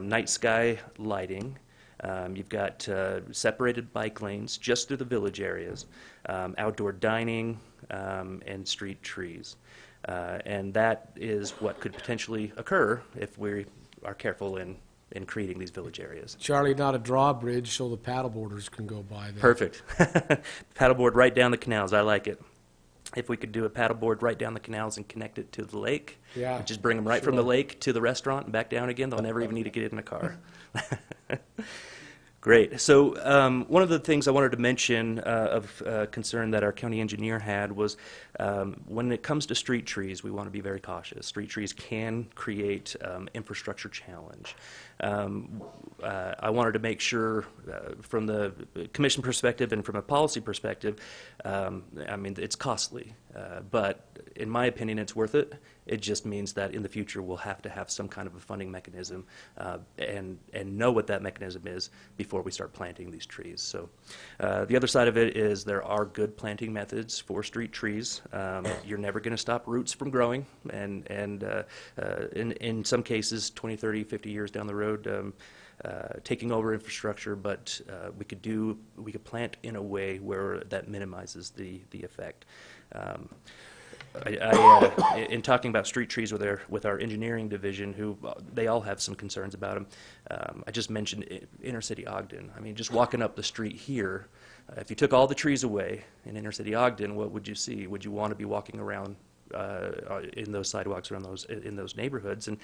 night sky lighting. You've got separated bike lanes just through the village areas, outdoor dining, and street trees. And that is what could potentially occur if we are careful in creating these village areas. Charlie, not a drawbridge so the paddleboarders can go by there. Perfect. Paddleboard right down the canals. I like it. If we could do a paddleboard right down the canals and connect it to the lake, Yeah, just bring them right from the lake to the restaurant and back down again, they'll never even need to get in a car. Great. So one of the things I wanted to mention of concern that our county engineer had was when it comes to street trees, we want to be very cautious. Street trees can create infrastructure challenge. I wanted to make sure from the commission perspective and from a policy perspective, I mean, it's costly, but in my opinion, it's worth it. It just means that in the future we'll have to have some kind of a funding mechanism and know what that mechanism is before we start planting these trees. So the other side of it is there are good planting methods for street trees. You're never going to stop roots from growing, and in some cases 20, 30, 50 years down the road taking over infrastructure, but we could plant in a way where that minimizes the effect. In talking about street trees with our engineering division, who they all have some concerns about them. I just mentioned inner city Ogden. I mean, just walking up the street here, if you took all the trees away in inner city Ogden, what would you see? Would you want to be walking around in those sidewalks around in those neighborhoods? And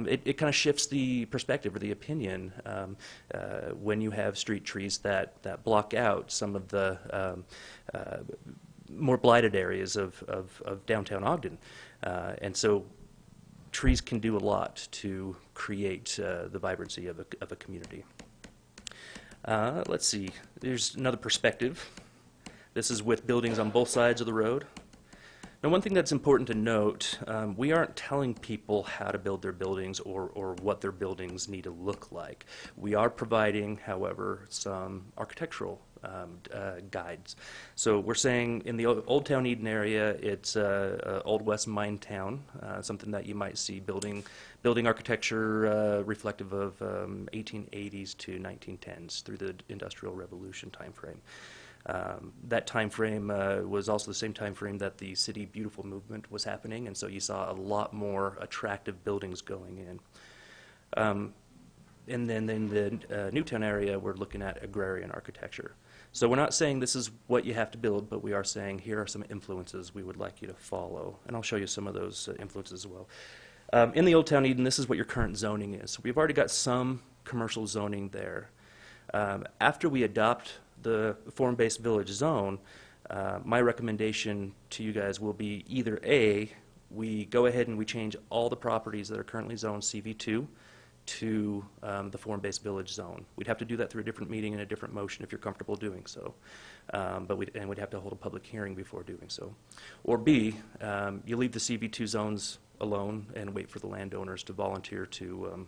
it kind of shifts the perspective or the opinion when you have street trees that block out some of the more blighted areas of downtown Ogden. And so trees can do a lot to create the vibrancy of a community. Let's see, there's another perspective. This is with buildings on both sides of the road. Now, one thing that's important to note, we aren't telling people how to build their buildings or what their buildings need to look like. We are providing, however, some architectural guides. So we're saying in the Old Town Eden area, it's Old West Mine Town, something that you might see building architecture reflective of 1880s to 1910s through the Industrial Revolution time frame. That time frame was also the same time frame that the City Beautiful movement was happening, and so you saw a lot more attractive buildings going in. And then in the Newtown area, we're looking at agrarian architecture. So we're not saying this is what you have to build, but we are saying here are some influences we would like you to follow, and I'll show you some of those influences as well. In the Old Town Eden, this is what your current zoning is. So we've already got some commercial zoning there. After we adopt the form-based village zone, my recommendation to you guys will be either A, we go ahead and we change all the properties that are currently zoned CV2 to the form-based village zone. We'd have to do that through a different meeting and a different motion if you're comfortable doing so. But we'd have to hold a public hearing before doing so. Or B, you leave the CV2 zones alone and wait for the landowners to volunteer to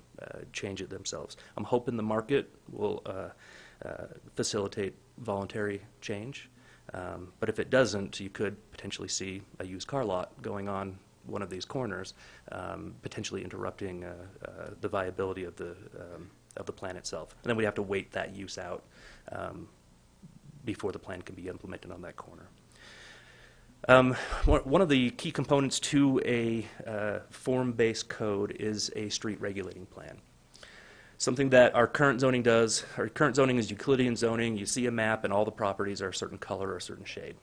change it themselves. I'm hoping the market will facilitate voluntary change. But if it doesn't, you could potentially see a used car lot going on one of these corners, potentially interrupting the viability of the plan itself. And then we'd have to wait that use out before the plan can be implemented on that corner. One of the key components to a form-based code is a street regulating plan. Something that our current zoning does. Our current zoning is Euclidean zoning. You see a map and all the properties are a certain color or a certain shade.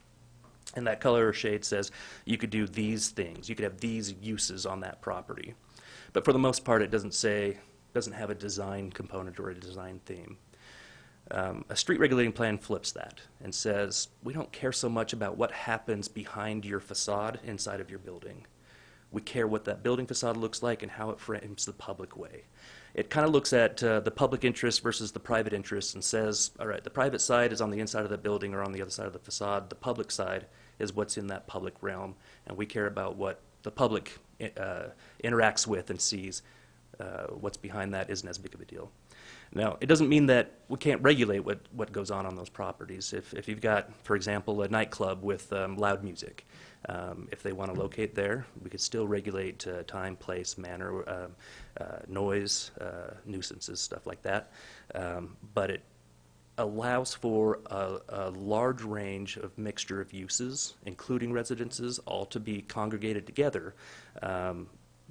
And that color or shade says you could do these things. You could have these uses on that property. But for the most part, it doesn't have a design component or a design theme. A street regulating plan flips that and says, we don't care so much about what happens behind your facade inside of your building. We care what that building facade looks like and how it frames the public way. It kind of looks at the public interest versus the private interest and says, all right, the private side is on the inside of the building or on the other side of the facade. The public side is what's in that public realm, and we care about what the public interacts with and sees. What's behind that isn't as big of a deal. Now, it doesn't mean that we can't regulate what goes on those properties. If you've got, for example, a nightclub with loud music, if they want to locate there, we could still regulate time, place, manner, noise, nuisances, stuff like that. But it allows for a large range of mixture of uses, including residences, all to be congregated together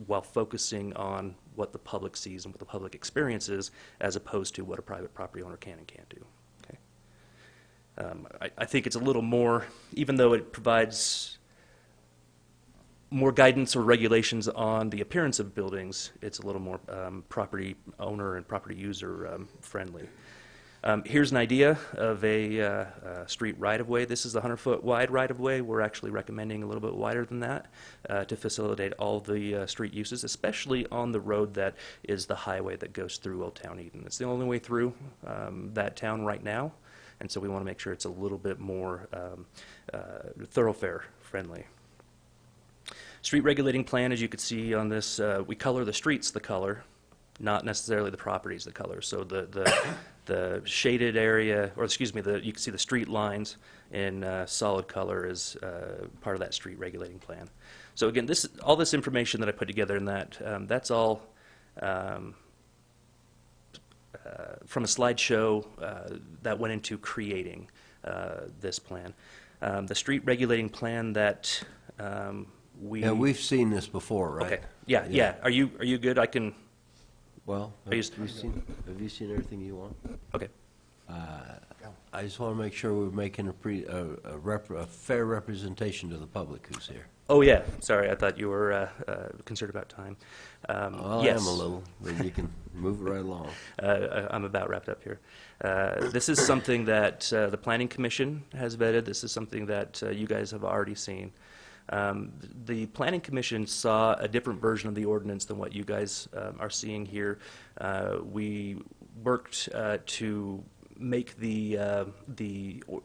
while focusing on what the public sees and what the public experiences, as opposed to what a private property owner can and can't do. Okay. I think it's a little more, even though it provides more guidance or regulations on the appearance of buildings, it's a little more property owner and property user friendly. Here's an idea of a street right-of-way. This is the 100-foot wide right-of-way. We're actually recommending a little bit wider than that to facilitate all the street uses, especially on the road that is the highway that goes through Old Town Eaton. It's the only way through that town right now, and so we want to make sure it's a little bit more thoroughfare friendly. Street regulating plan, as you can see on this, we color the streets the color, not necessarily the properties the color. So the shaded area, or excuse me, you can see the street lines in solid color is part of that street regulating plan. So again, all this information that I put together in that's all from a slideshow that went into creating this plan. The street regulating plan that Yeah, we've seen this before, right? Okay. Yeah. Are you good? I can. Well, Are you have you seen everything you want? Okay. I just want to make sure we're making a fair representation to the public who's here. Oh yeah. Sorry, I thought you were concerned about time. Well, yes. I am a little, but you can move it right along. I'm about wrapped up here. This is something that the Planning Commission has vetted. This is something that you guys have already seen. The Planning Commission saw a different version of the ordinance than what you guys are seeing here. We worked to make the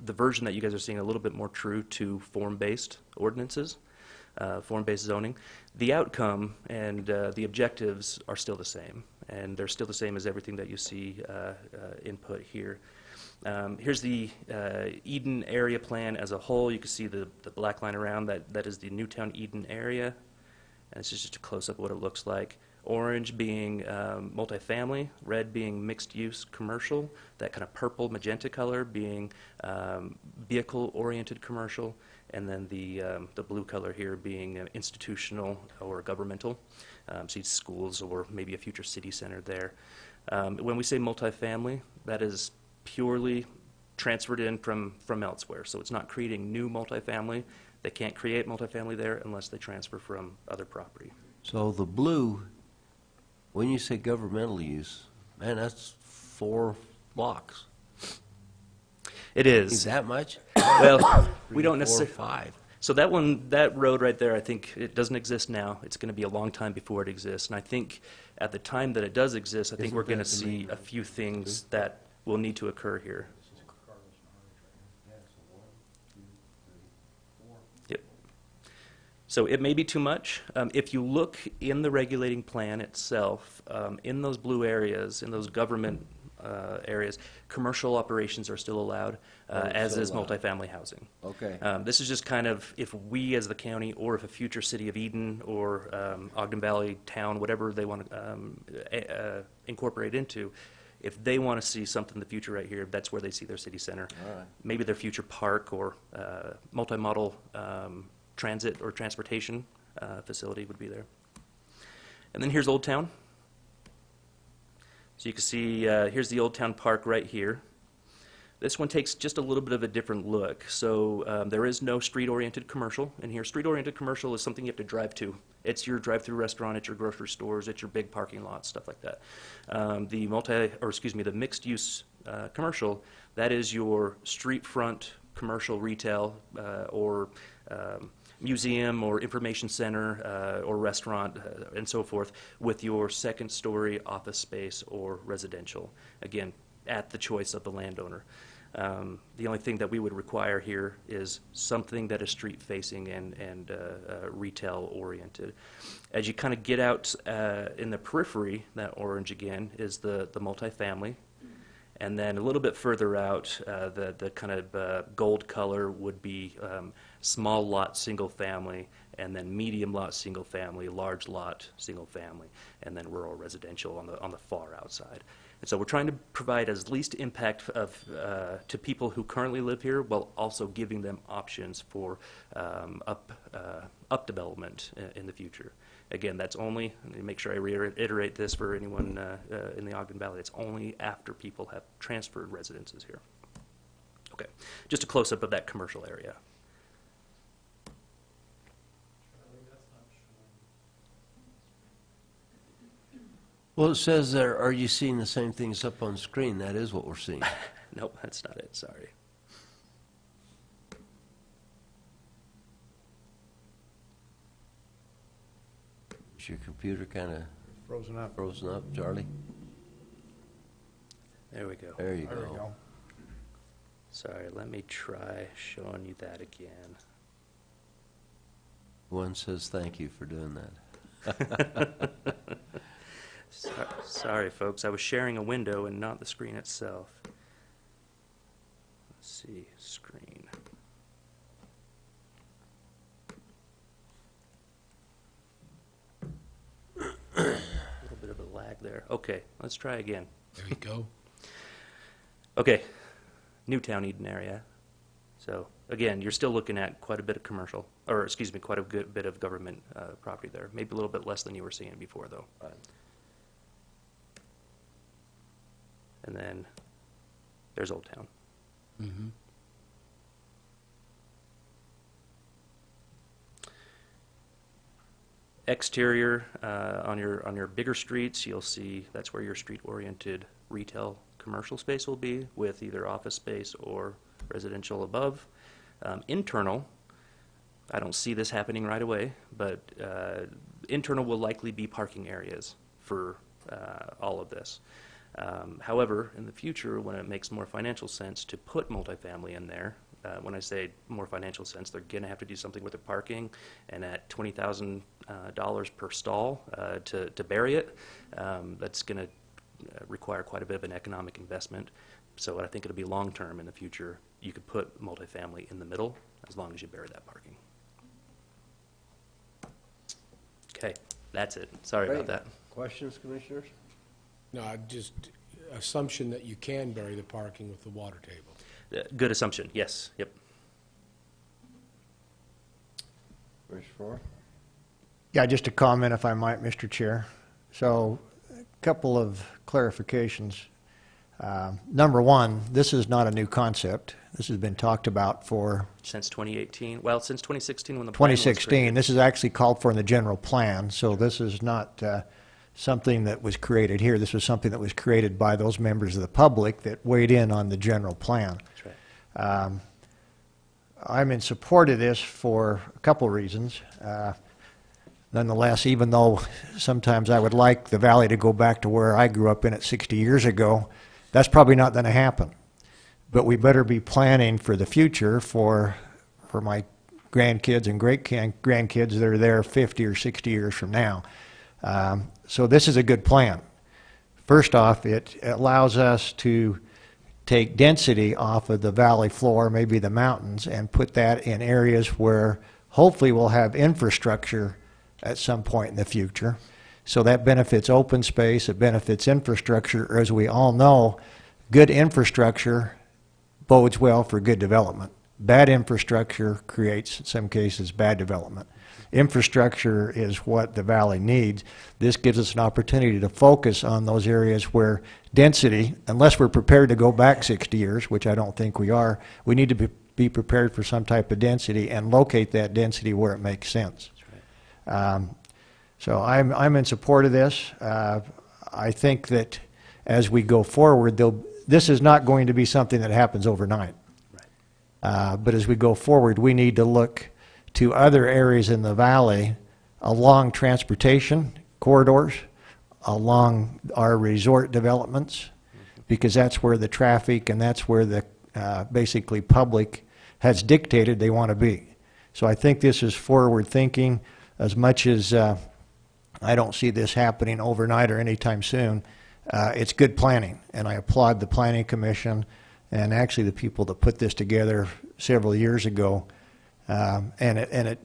version that you guys are seeing a little bit more true to form-based ordinances, form-based zoning. The outcome and the objectives are still the same, and they're still the same as everything that you see input here. Here's the Eden area plan as a whole. You can see the black line around that is the Newtown Eden area. And this is just a close-up of what it looks like. Orange being multifamily, red being mixed-use commercial, that kind of purple magenta color being vehicle-oriented commercial, and then the blue color here being institutional or governmental. So schools or maybe a future city center there. When we say multifamily, that is purely transferred in from elsewhere. So it's not creating new multifamily. They can't create multifamily there unless they transfer from other property. So the blue, when you say governmental use, man, that's 4 blocks. It is. Is that much? Well, we don't 4 or necessarily. 5. So that road right there, I think it doesn't exist now. It's going to be a long time before it exists. And I think at the time that it does exist, I think Isn't we're going to that the see main a few things that will need to occur here. Yep. So it may be too much. If you look in the regulating plan itself, in those blue areas, in those government areas, commercial operations are still allowed, as still is allowed. multifamily housing. Okay. This is just kind of if we as the county or if a future city of Eden or Ogden Valley town, whatever they want to incorporate into, if they want to see something in the future right here, that's where they see their city center. All right. Maybe their future park or multimodal transit or transportation facility would be there. And then here's Old Town. So you can see here's the Old Town Park right here. This one takes just a little bit of a different look. So there is no street-oriented commercial in here. Street-oriented commercial is something you have to drive to. It's your drive-through restaurant, it's your grocery stores, it's your big parking lots, stuff like that. The mixed-use commercial, that is your street front commercial retail or museum or information center or restaurant and so forth with your second-story office space or residential. Again, at the choice of the landowner. The only thing that we would require here is something that is street-facing and retail-oriented. As you kind of get out in the periphery, that orange again is the multifamily. And then a little bit further out, the kind of gold color would be small lot single family, and then medium lot single family, large lot single family, and then rural residential on the far outside. And so we're trying to provide as least impact to people who currently live here, while also giving them options for up development in the future. Again, that's only, let me make sure I reiterate this for anyone in the Ogden Valley, it's only after people have transferred residences here. Okay, just a close-up of that commercial area. Well, it says there, are you seeing the same things up on screen? That is what we're seeing. Nope, that's not it, sorry. Is your computer kind of Frozen up. frozen up, Charlie? There we go. There you There we go. go. Sorry, let me try showing you that again. One says thank you for doing that. Sorry, folks, I was sharing a window and not the screen itself. Let's see, screen. A little bit of a lag there. Okay, let's try again. There you go. Okay, Newtown, Eaton area. So again, you're still looking at quite a bit of commercial, or excuse me, quite a good bit of government property there. Maybe a little bit less than you were seeing before, though. And then there's Old Town. Mm-hmm. Exterior, on your bigger streets, you'll see that's where your street-oriented retail commercial space will be, with either office space or residential above. Internal, I don't see this happening right away, but internal will likely be parking areas for all of this. However, in the future, when it makes more financial sense to put multifamily in there, when I say more financial sense, they're going to have to do something with their parking, and at $20,000 per stall to bury it, that's going to require quite a bit of an economic investment. So I think it'll be long-term in the future. You could put multifamily in the middle as long as you bury that parking. Okay, that's it. Sorry about Great. that. Questions, commissioners? No, just assumption that you can bury the parking with the water table. Good assumption, yes, yep. Commissioner Farrar? Yeah, just a comment if I might, Mr. Chair. So a couple of clarifications. Number one, this is not a new concept. This has been talked about for Since 2018, well, since 2016 when the plan was 2016. created. This is actually called for in the general plan, so this is not something that was created here. This was something that was created by those members of the public that weighed in on the general plan. That's right. I'm in support of this for a couple reasons. Nonetheless, even though sometimes I would like the valley to go back to where I grew up in it 60 years ago, that's probably not going to happen. But we better be planning for the future for my grandkids and great-grandkids that are there 50 or 60 years from now. So this is a good plan. First off, it allows us to take density off of the valley floor, maybe the mountains, and put that in areas where hopefully we'll have infrastructure at some point in the future. So that benefits open space, it benefits infrastructure. As we all know, good infrastructure bodes well for good development. Bad infrastructure creates, in some cases, bad development. infrastructure is what the valley needs. This gives us an opportunity to focus on those areas where density, unless we're prepared to go back 60 years, which I don't think we are, we need to be prepared for some type of density and locate that density where it makes sense. So I'm in support of this. I think that as we go forward, this is not going to be something that happens overnight. But as we go forward, we need to look to other areas in the valley along transportation corridors, along our resort developments, because that's where the traffic and that's where the basically public has dictated they want to be. So I think this is forward thinking. As much as I don't see this happening overnight or anytime soon, it's good planning, and I applaud the Planning Commission and actually the people that put this together several years ago. And it,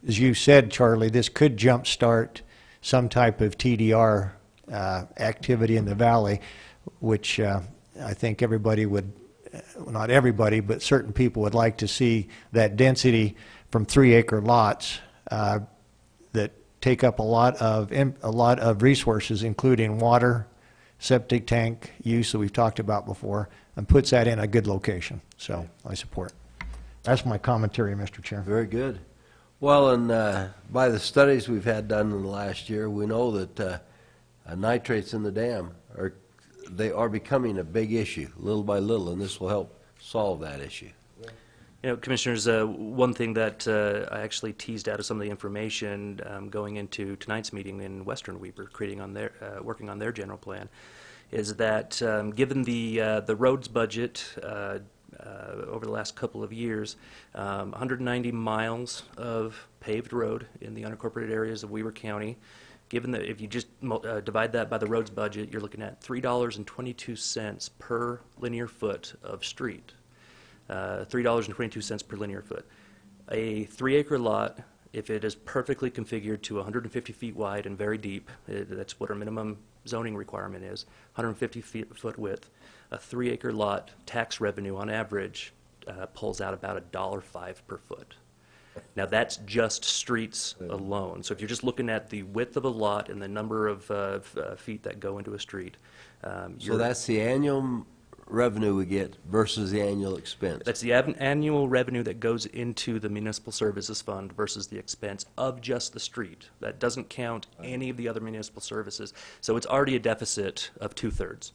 as you said, Charlie, this could jumpstart some type of TDR activity in the valley, which I think everybody would, not everybody, but certain people would like to see that density from 3-acre lots that take up a lot of resources, including water, septic tank use that we've talked about before, and puts that in a good location. So I support. That's my commentary, Mr. Chair. Very good. Well, and by the studies we've had done in the last year, we know that nitrates in the dam are becoming a big issue, little by little, and this will help solve that issue. You know, Commissioners, one thing that I actually teased out of some of the information going into tonight's meeting in Western Weber, working on their general plan, is that given the roads budget over the last couple of years, 190 miles of paved road in the unincorporated areas of Weber County. Given that if you just divide that by the roads budget, you're looking at $3.22 per linear foot of street. $3.22 per linear foot. A 3-acre lot, if it is perfectly configured to 150 feet wide and very deep, that's what our minimum zoning requirement is, 150 foot width, a 3-acre lot tax revenue on average pulls out about $1.05 per foot. Now that's just streets alone. So if you're just looking at the width of a lot and the number of feet that go into a street. So that's the annual revenue we get versus the annual expense. That's the annual revenue that goes into the municipal services fund versus the expense of just the street. That doesn't count any of the other municipal services. So it's already a deficit of 2/3.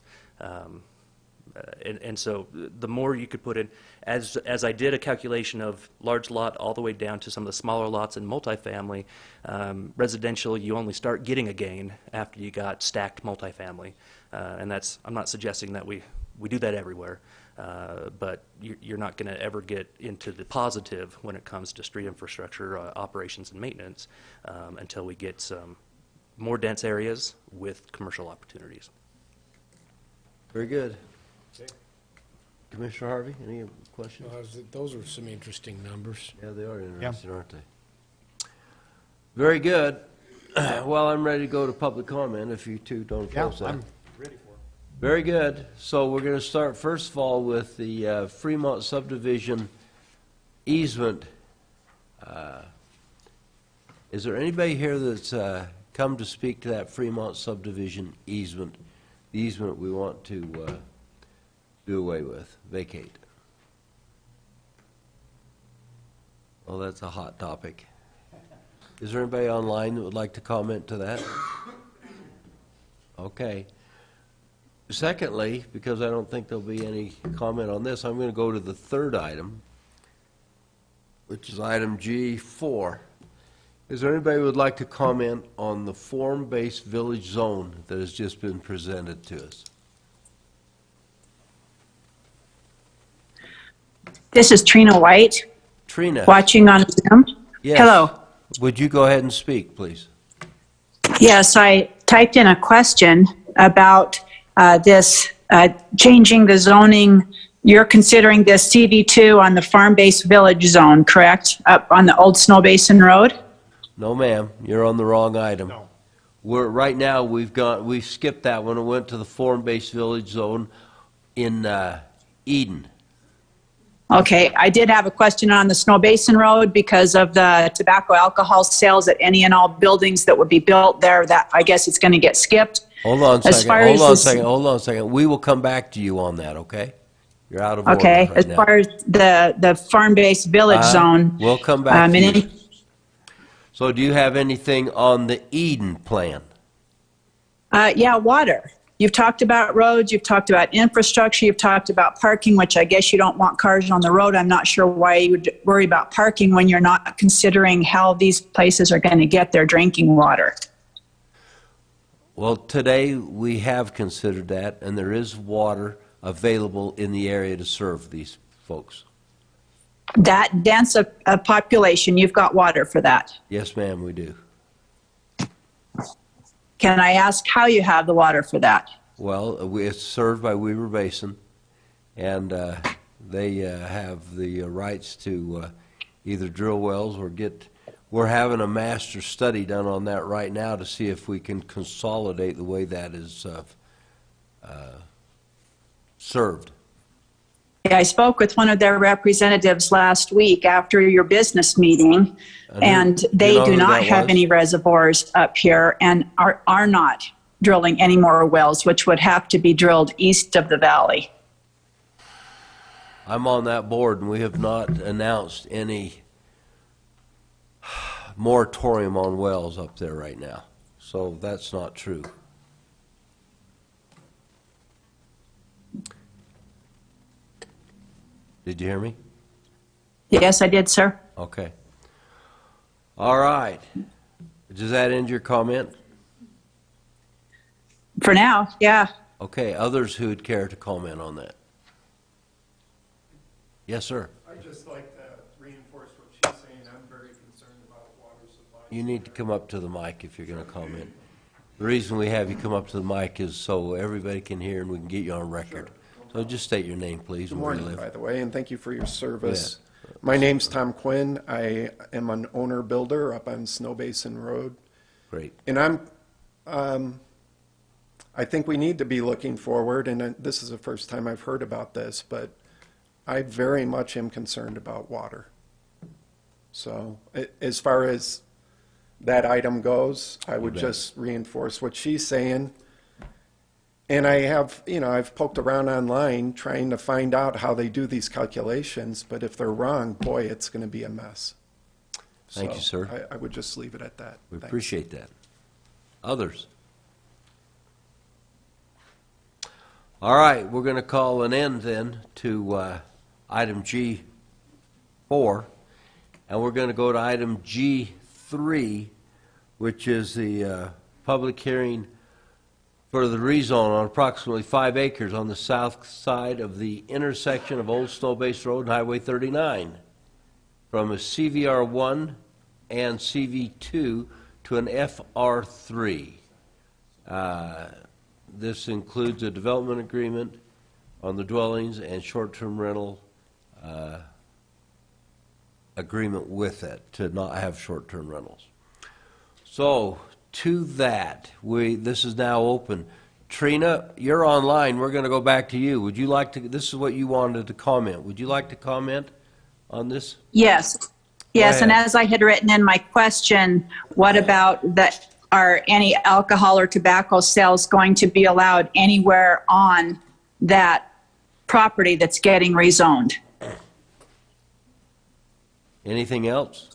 And so the more you could put in, as I did a calculation of large lot all the way down to some of the smaller lots in multifamily, residential, you only start getting a gain after you got stacked multifamily. And that's, I'm not suggesting that we do that everywhere, but you're not going to ever get into the positive when it comes to street infrastructure operations and maintenance until we get some more dense areas with commercial opportunities. Very good. Okay. Commissioner Harvey, any questions? Those are some interesting numbers. Yeah, they are interesting, aren't they? Very good. Well, I'm ready to go to public comment if you two don't oppose that. Very good. So we're going to start first of all with the Fremont Subdivision easement. Is there anybody here that's come to speak to that Fremont Subdivision easement? The easement we want to do away with, vacate. Well, that's a hot topic. Is there anybody online that would like to comment to that? Okay. Secondly, because I don't think there'll be any comment on this, I'm going to go to the third item, which is item G4. Is there anybody who would like to comment on the form-based village zone that has just been presented to us? This is Trina White. Trina. Watching on Zoom. Yes. Hello. Would you go ahead and speak, please? Yes, I typed in a question about this changing the zoning. You're considering this CV2 on the farm-based village zone, correct? Up on the old Snow Basin Road? No, ma'am. You're on the wrong item. No. Right now we've skipped that one and went to the form-based village zone in Eaton. Okay, I did have a question on the Snow Basin Road because of the tobacco alcohol sales at any and all buildings that would be built there, that I guess it's going to get skipped. Hold on a As second, far hold as on a this- second, hold on a second. We will come back to you on that, okay? You're out of order Okay, right as now. far as the farm-based village zone. We'll come back to and you. So do you have anything on the Eden plan? Yeah, water. You've talked about roads, you've talked about infrastructure, you've talked about parking, which I guess you don't want cars on the road. I'm not sure why you would worry about parking when you're not considering how these places are going to get their drinking water. Well, today we have considered that, and there is water available in the area to serve these folks. That dense a population, you've got water for that. Yes, ma'am, we do. Can I ask how you have the water for that? Well, it's served by Weaver Basin, and they have the rights to either drill wells or get, we're having a master study done on that right now to see if we can consolidate the way that is served. I spoke with one of their representatives last week after your business meeting, and they you know do who not that have was? any reservoirs up here and are not drilling any more wells, which would have to be drilled east of the valley. I'm on that board, and we have not announced any moratorium on wells up there right now. So that's not true. Did you hear me? Yes, I did, sir. Okay. All right. Does that end your comment? For now, yeah. Okay, others who would care to comment on that? Yes, sir. I'd just like to reinforce what she's saying. I'm very concerned about water supply. You need to come up to the mic if you're going to comment. The reason we have you come up to the mic is so everybody can hear and we can get you on record. So just state your name, please, Good and where you morning, live. by the way, and thank you for your service. My name's Tom Quinn. I am an owner-builder up on Snow Basin Road. Great. And I think we need to be looking forward, and this is the first time I've heard about this, but I very much am concerned about water. So as far as that item goes, I would just reinforce what she's saying. And I have, I've poked around online trying to find out how they do these calculations, but if they're wrong, boy, it's going to be a mess. Thank you, sir. I would just leave it at that. We Thanks. appreciate that. Others? All right, we're going to call an end then to item G4, and we're going to go to item G3, which is the public hearing for the rezone on approximately 5 acres on the south side of the intersection of Old Snow Base Road and Highway 39 from a CVR1 and CV2 to an FR3. This includes a development agreement on the dwellings and short-term rental agreement with it to not have short-term rentals. So to that, this is now open. Trina, you're online. We're going to go back to you. Would you like to, this is what you wanted to comment. Would you like to comment on this? Yes. Yes, and ahead. as I had written in my question, what about that? Are any alcohol or tobacco sales going to be allowed anywhere on that property that's getting rezoned? Anything else?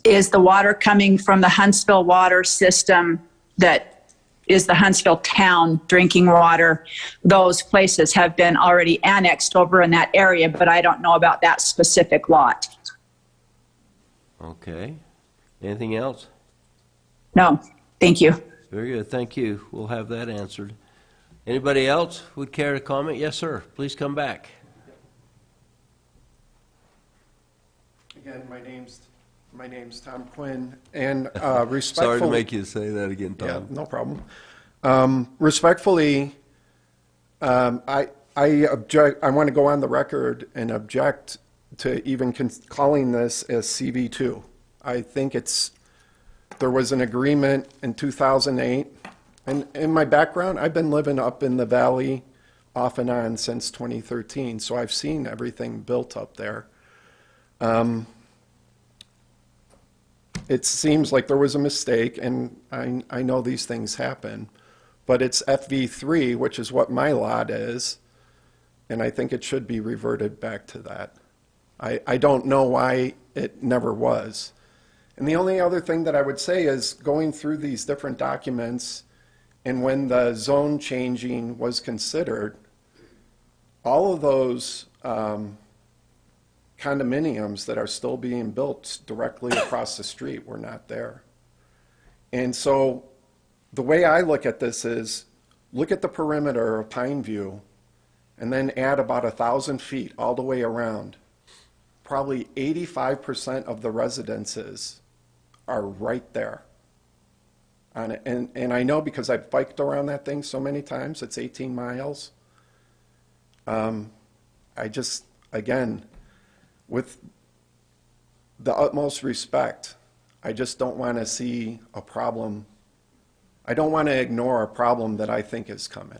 Is the water coming from the Huntsville water system that is the Huntsville town drinking water? Those places have been already annexed over in that area, but I don't know about that specific lot. Okay. Anything else? No, thank you. Very good. Thank you. We'll have that answered. Anybody else would care to comment? Yes, sir. Please come back. Again, my name's Tom Quinn, and respectfully. Sorry to make you say that again, Tom. Yeah, no problem. Respectfully, I object. I want to go on the record and object to even calling this as CV2. I think there was an agreement in 2008, and in my background, I've been living up in the valley off and on since 2013, so I've seen everything built up there. It seems like there was a mistake, and I know these things happen, but it's FV3, which is what my lot is, and I think it should be reverted back to that. I don't know why it never was. And the only other thing that I would say is going through these different documents, and when the zone changing was considered, all of those condominiums that are still being built directly across the street were not there. And so the way I look at this is, look at the perimeter of Pine View and then add about 1,000 feet all the way around. Probably 85% of the residences are right there. And I know because I've biked around that thing so many times, it's 18 miles. I just, again, with the utmost respect, I just don't want to see a problem. I don't want to ignore a problem that I think is coming.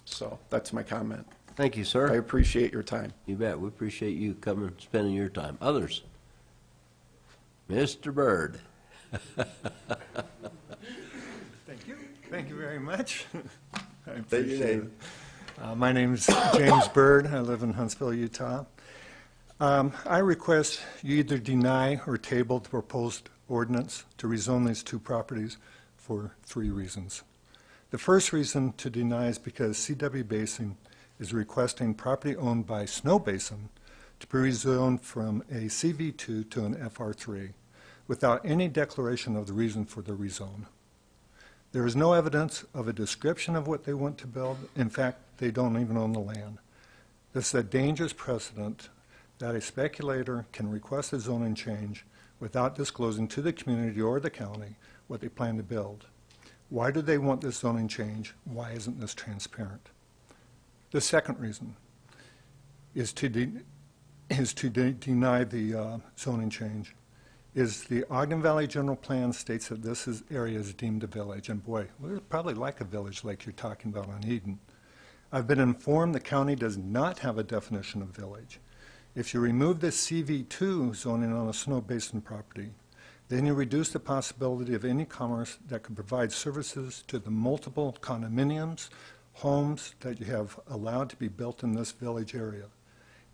So that's my comment. Thank you, sir. I appreciate your time. You bet. We appreciate you coming, spending your time. Others? Mr. Byrd. Thank you. Thank you very much. I Say your appreciate name. it. My name's James Byrd. I live in Huntsville, Utah. I request you either deny or table the proposed ordinance to rezone these two properties for 3 reasons. The first reason to deny is because CW Basin is requesting property owned by Snow Basin to be rezoned from a CV2 to an FR3 without any declaration of the reason for the rezone. There is no evidence of a description of what they want to build. In fact, they don't even own the land. This is a dangerous precedent that a speculator can request a zoning change without disclosing to the community or the county what they plan to build. Why do they want this zoning change? Why isn't this transparent? The second reason is to deny the zoning change is the Ogden Valley General Plan states that this area is deemed a village, and boy, we're probably like a village like you're talking about on Eaton. I've been informed the county does not have a definition of village. If you remove the CV2 zoning on a Snow Basin property, then you reduce the possibility of any commerce that could provide services to the multiple condominiums, homes that you have allowed to be built in this village area.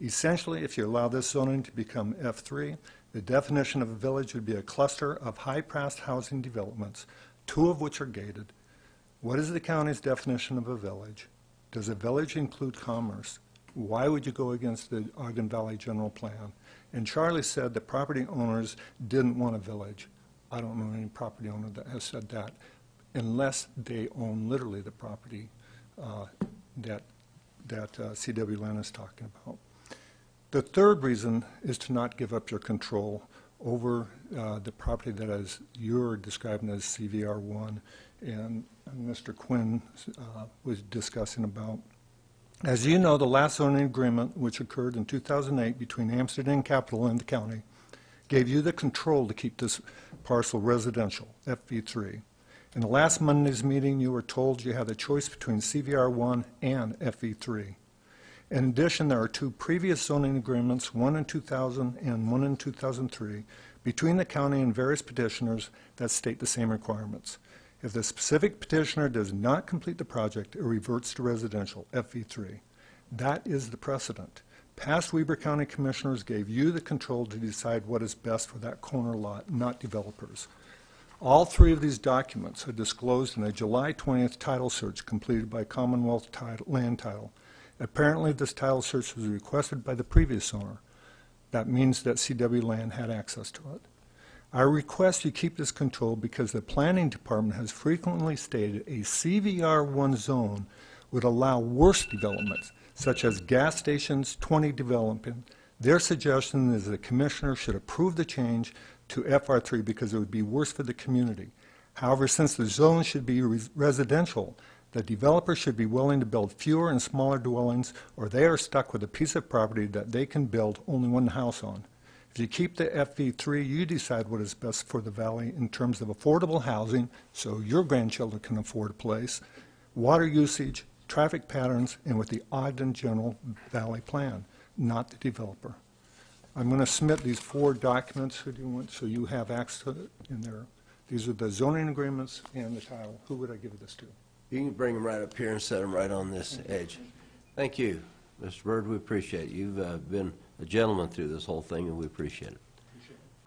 Essentially, if you allow this zoning to become F3, the definition of a village would be a cluster of high-priced housing developments, 2 of which are gated. What is the county's definition of a village? Does a village include commerce? Why would you go against the Ogden Valley General Plan? And Charlie said the property owners didn't want a village. I don't know any property owner that has said that, unless they own literally the property that CW Land is talking about. The third reason is to not give up your control over the property that is you're describing as CVR1 and Mr. Quinn was discussing about. As you know, the last zoning agreement, which occurred in 2008 between Amsterdam Capital and the county, gave you the control to keep this parcel residential, FV3. In the last Monday's meeting, you were told you had a choice between CVR1 and FV3. In addition, there are 2 previous zoning agreements, one in 2000 and one in 2003, between the county and various petitioners that state the same requirements. If the specific petitioner does not complete the project, it reverts to residential, FV3. That is the precedent. Past Weber County commissioners gave you the control to decide what is best for that corner lot, not developers. All 3 of these documents are disclosed in a July 20th title search completed by Commonwealth Land Title. Apparently, this title search was requested by the previous owner. That means that CW Land had access to it. I request you keep this control because the planning department has frequently stated a CVR1 zone would allow worse developments, such as gas stations, 20 development. Their suggestion is the commissioner should approve the change to FR3 because it would be worse for the community. However, since the zone should be residential, the developer should be willing to build fewer and smaller dwellings, or they are stuck with a piece of property that they can build only one house on. If you keep the FV3, you decide what is best for the valley in terms of affordable housing, so your grandchildren can afford a place, water usage, traffic patterns and with the Ogden General Valley Plan, not the developer. I'm going to submit these 4 documents if you want, so you have access to it in there. These are the zoning agreements and the title. Who would I give this to? You can bring them right up here and set them right on this edge. Thank you, Mr. Byrd. We appreciate it. You've been a gentleman through this whole thing, and we appreciate it.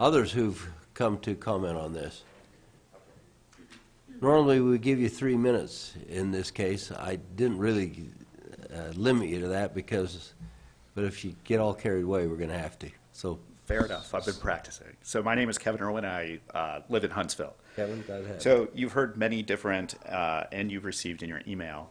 Others who've come to comment on this. Normally, we give you 3 minutes in this case. I didn't really limit you to that but if you get all carried away, we're going to have to. So, fair enough. I've been practicing. So my name is Kevin Irwin. I live in Huntsville. Kevin, go ahead. So you've heard many different, and you've received in your email,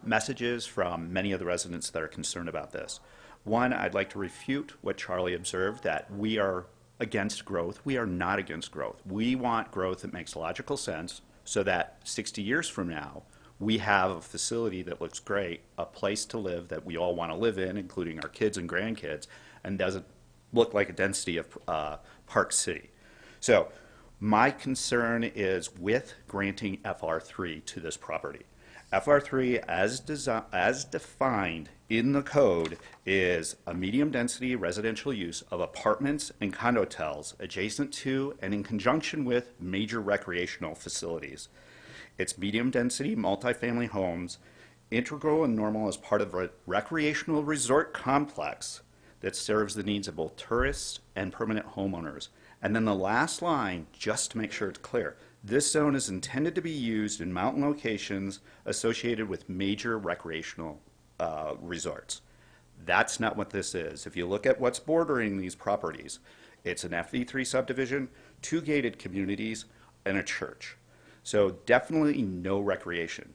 messages from many of the residents that are concerned about this. One, I'd like to refute what Charlie observed, that we are against growth. We are not against growth. We want growth that makes logical sense so that 60 years from now, we have a facility that looks great, a place to live that we all want to live in, including our kids and grandkids, and doesn't look like a density of Park City. So my concern is with granting FR3 to this property. FR3, as defined in the code, is a medium-density residential use of apartments and condotels adjacent to and in conjunction with major recreational facilities. It's medium-density multifamily homes, integral and normal as part of a recreational resort complex that serves the needs of both tourists and permanent homeowners. And then the last line, just to make sure it's clear, this zone is intended to be used in mountain locations associated with major recreational resorts. That's not what this is. If you look at what's bordering these properties, it's an FV3 subdivision, 2 gated communities, and a church. So definitely no recreation.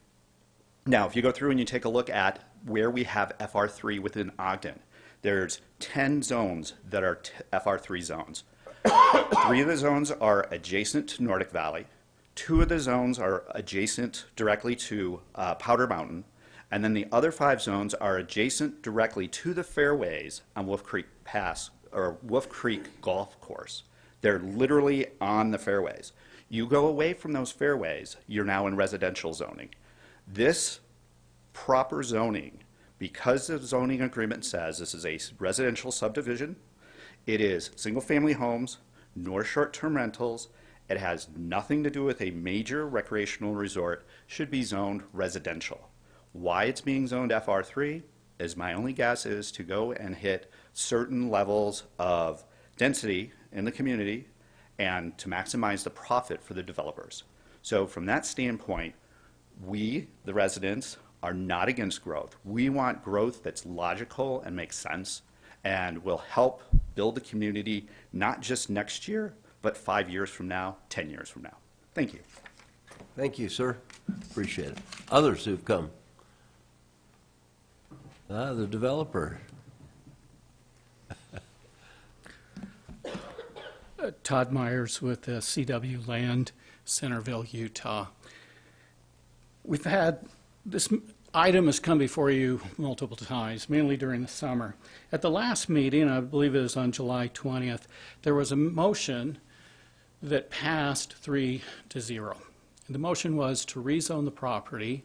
Now, if you go through and you take a look at where we have FR3 within Ogden, there's 10 zones that are FR3 zones. 3 of the zones are adjacent to Nordic Valley. 2 of the zones are adjacent directly to Powder Mountain. And then the other 5 zones are adjacent directly to the fairways on Wolf Creek Pass, or Wolf Creek Golf Course. They're literally on the fairways. You go away from those fairways, you're now in residential zoning. This proper zoning, because the zoning agreement says this is a residential subdivision, it is single-family homes, nor short-term rentals, it has nothing to do with a major recreational resort, should be zoned residential. Why it's being zoned FR3 is my only guess is to go and hit certain levels of density in the community and to maximize the profit for the developers. So from that standpoint, we, the residents, are not against growth. We want growth that's logical and makes sense and will help build the community not just next year, but 5 years from now, 10 years from now. Thank you. Thank you, sir. Appreciate it. Others who've come. The developer. Todd Myers with CW Land, Centerville, Utah. We've had, this item has come before you multiple times, mainly during the summer. At the last meeting, I believe it was on July 20th, there was a motion that passed 3-0. And the motion was to rezone the property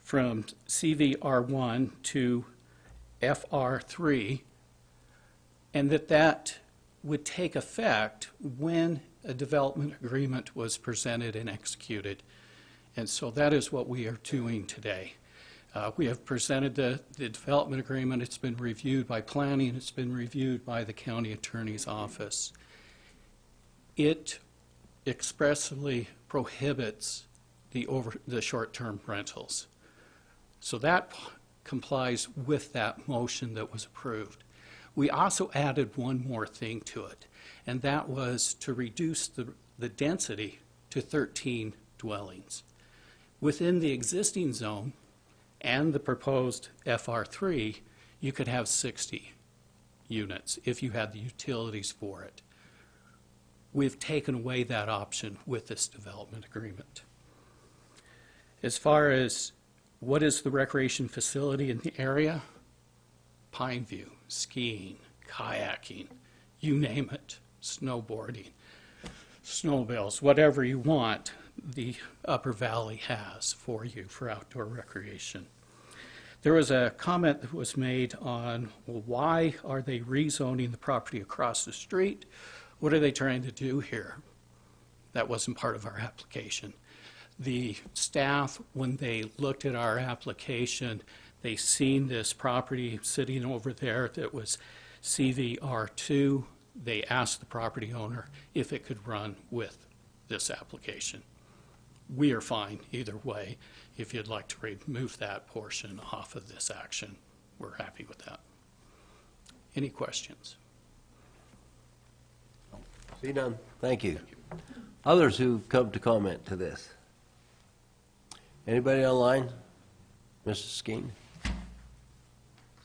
from CVR1 to FR3, and that would take effect when a development agreement was presented and executed. And so that is what we are doing today. We have presented the development agreement. It's been reviewed by planning. It's been reviewed by the county attorney's office. It expressly prohibits the short-term rentals. So that complies with that motion that was approved. We also added one more thing to it, and that was to reduce the density to 13 dwellings. Within the existing zone and the proposed FR3, you could have 60 units if you had the utilities for it. We've taken away that option with this development agreement. As far as what is the recreation facility in the area? Pine View, skiing, kayaking, you name it, snowboarding, snowmobiles, whatever you want, the Upper Valley has for you for outdoor recreation. There was a comment that was made on, well, why are they rezoning the property across the street? What are they trying to do here? That wasn't part of our application. The staff, when they looked at our application, they seen this property sitting over there that was CVR2. They asked the property owner if it could run with this application. We are fine either way. If you'd like to remove that portion off of this action, we're happy with that. Any questions? See none. Thank you. Others who come to comment to this? Anybody online? Mrs. Skeen?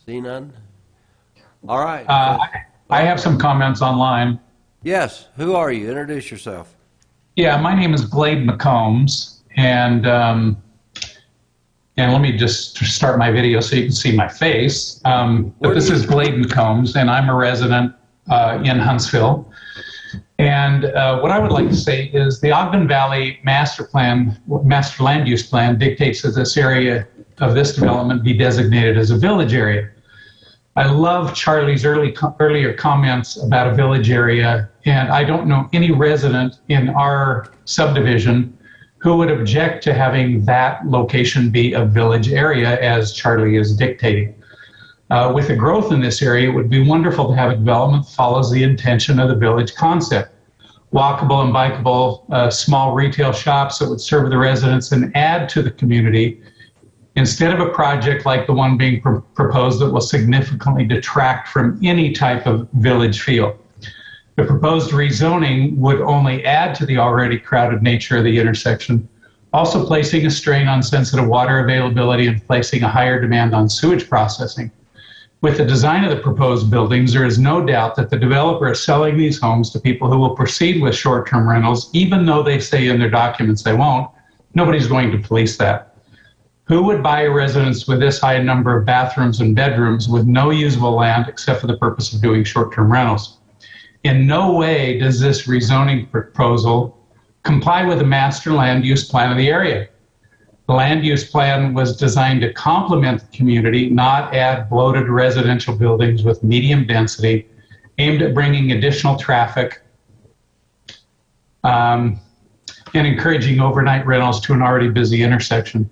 See none? All right. I have some comments online. Yes. Who are you? Introduce yourself. Yeah, my name is Glade McCombs, and let me just start my video so you can see my face. But this is Glade McCombs, and I'm a resident in Huntsville. And what I would like to say is the Ogden Valley Master Land Use Plan dictates that this area of this development be designated as a village area. I love Charlie's earlier comments about a village area, and I don't know any resident in our subdivision who would object to having that location be a village area as Charlie is dictating. With the growth in this area, it would be wonderful to have a development that follows the intention of the village concept. Walkable and bikeable small retail shops that would serve the residents and add to the community, instead of a project like the one being proposed that will significantly detract from any type of village feel. The proposed rezoning would only add to the already crowded nature of the intersection, also placing a strain on sensitive water availability and placing a higher demand on sewage processing. With the design of the proposed buildings, there is no doubt that the developer is selling these homes to people who will proceed with short-term rentals, even though they say in their documents they won't. Nobody's going to police that. Who would buy a residence with this high number of bathrooms and bedrooms with no usable land except for the purpose of doing short-term rentals? In no way does this rezoning proposal comply with the master land use plan of the area. The land use plan was designed to complement the community, not add bloated residential buildings with medium density, aimed at bringing additional traffic and encouraging overnight rentals to an already busy intersection.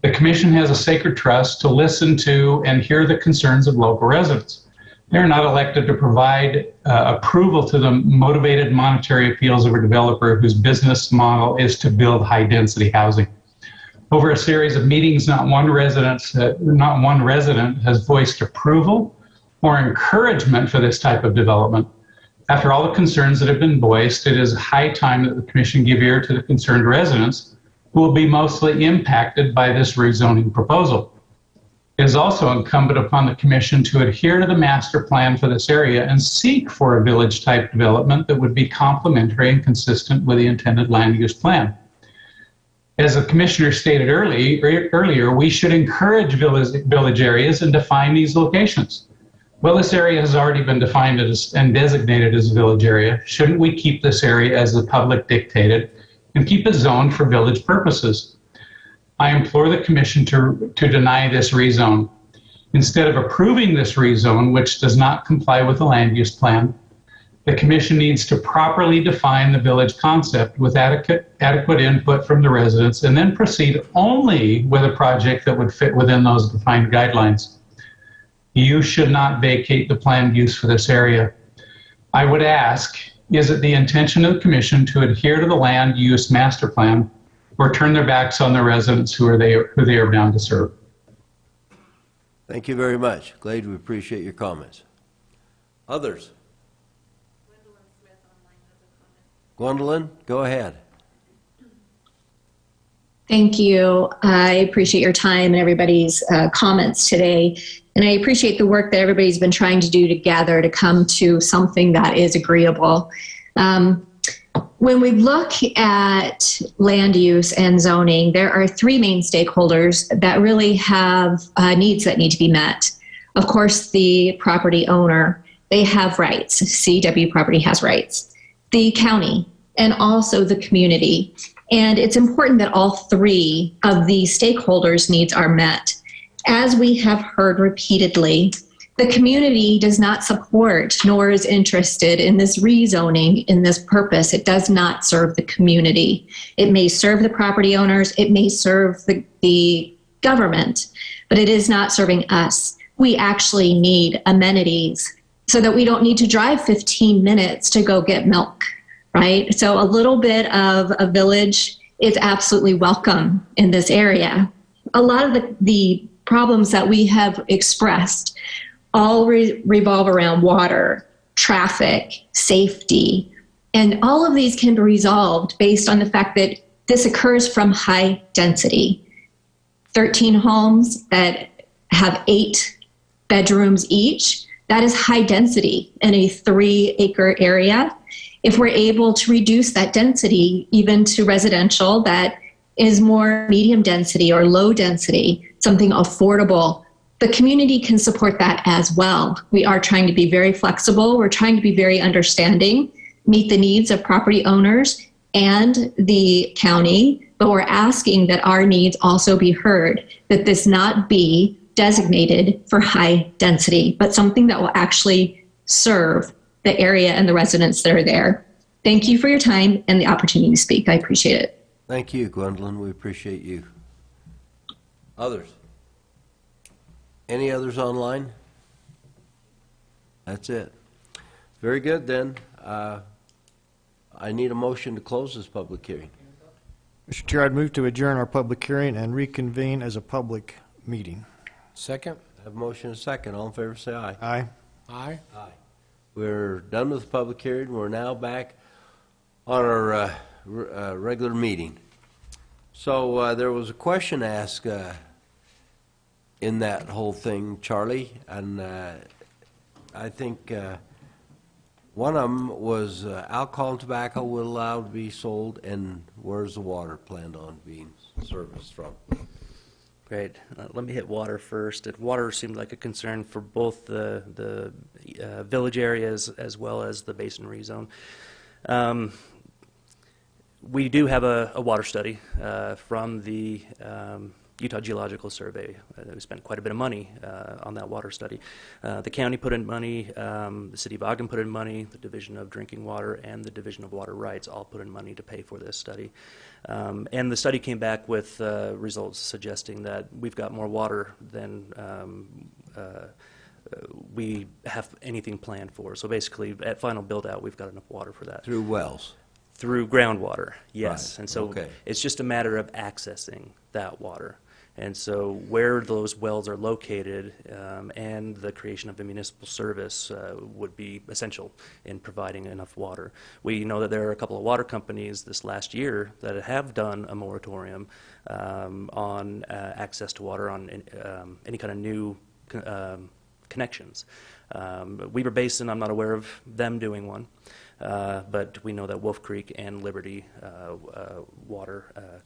The Commission has a sacred trust to listen to and hear the concerns of local residents. They're not elected to provide approval to the motivated monetary appeals of a developer whose business model is to build high-density housing. Over a series of meetings, not one resident has voiced approval or encouragement for this type of development. After all the concerns that have been voiced, it is high time that the Commission give ear to the concerned residents who will be mostly impacted by this rezoning proposal. It is also incumbent upon the Commission to adhere to the master plan for this area and seek for a village-type development that would be complementary and consistent with the intended land use plan. As the Commissioner stated earlier, we should encourage village areas and define these locations. Well, this area has already been defined and designated as a village area. Shouldn't we keep this area as the public dictated and keep it zoned for village purposes? I implore the Commission to deny this rezone. Instead of approving this rezone, which does not comply with the land use plan, the Commission needs to properly define the village concept with adequate input from the residents and then proceed only with a project that would fit within those defined guidelines. You should not vacate the planned use for this area. I would ask, is it the intention of the Commission to adhere to the land use master plan or turn their backs on the residents who they are bound to serve? Thank you very much. Glade, we appreciate your comments. Others? Gwendolyn, go ahead. Thank you. I appreciate your time and everybody's comments today. And I appreciate the work that everybody's been trying to do together to come to something that is agreeable. When we look at land use and zoning, there are three main stakeholders that really have needs that need to be met. Of course, the property owner, they have rights. CW property has rights. The county, and also the community. And it's important that all three of these stakeholders' needs are met. As we have heard repeatedly, the community does not support nor is interested in this rezoning in this purpose. It does not serve the community. It may serve the property owners, it may serve the government, but it is not serving us. We actually need amenities so that we don't need to drive 15 minutes to go get milk, right? So a little bit of a village is absolutely welcome in this area. A lot of the problems that we have expressed all revolve around water, traffic, safety, and all of these can be resolved based on the fact that this occurs from high density. 13 homes that have 8 bedrooms each, that is high density in a 3-acre area. If we're able to reduce that density even to residential that is more medium density or low density, something affordable, the community can support that as well. We are trying to be very flexible. We're trying to be very understanding, meet the needs of property owners and the county, but we're asking that our needs also be heard, that this not be designated for high density, but something that will actually serve the area and the residents that are there. Thank you for your time and the opportunity to speak. I appreciate it. Thank you, Gwendolyn. We appreciate you. Others? Any others online? That's it. Very good, then. I need a motion to close this public hearing. Mr. Chair, I'd move to adjourn our public hearing and reconvene as a public meeting. Second? Have a motion and a second. All in favor, say aye. Aye. Aye. Aye. We're done with the public hearing. We're now back on our regular meeting. So there was a question asked in that whole thing, Charlie, and I think one of them was alcohol and tobacco will allow to be sold, and where's the water planned on being serviced from? Great. Let me hit water first. Water seemed like a concern for both the village areas as well as the basin rezone. We do have a water study from the Utah Geological Survey. We spent quite a bit of money on that water study. The county put in money, the city of Ogden put in money, the Division of Drinking Water and the Division of Water Rights all put in money to pay for this study. And the study came back with results suggesting that we've got more water than we have anything planned for. So basically, at final build-out, we've got enough water for that. Through wells? Through groundwater, yes. Right. And so Okay. it's just a matter of accessing that water. And so where those wells are located and the creation of a municipal service would be essential in providing enough water. We know that there are a couple of water companies this last year that have done a moratorium on access to water on any kind of new connections. Weber Basin, I'm not aware of them doing one. But we know that Wolf Creek and Liberty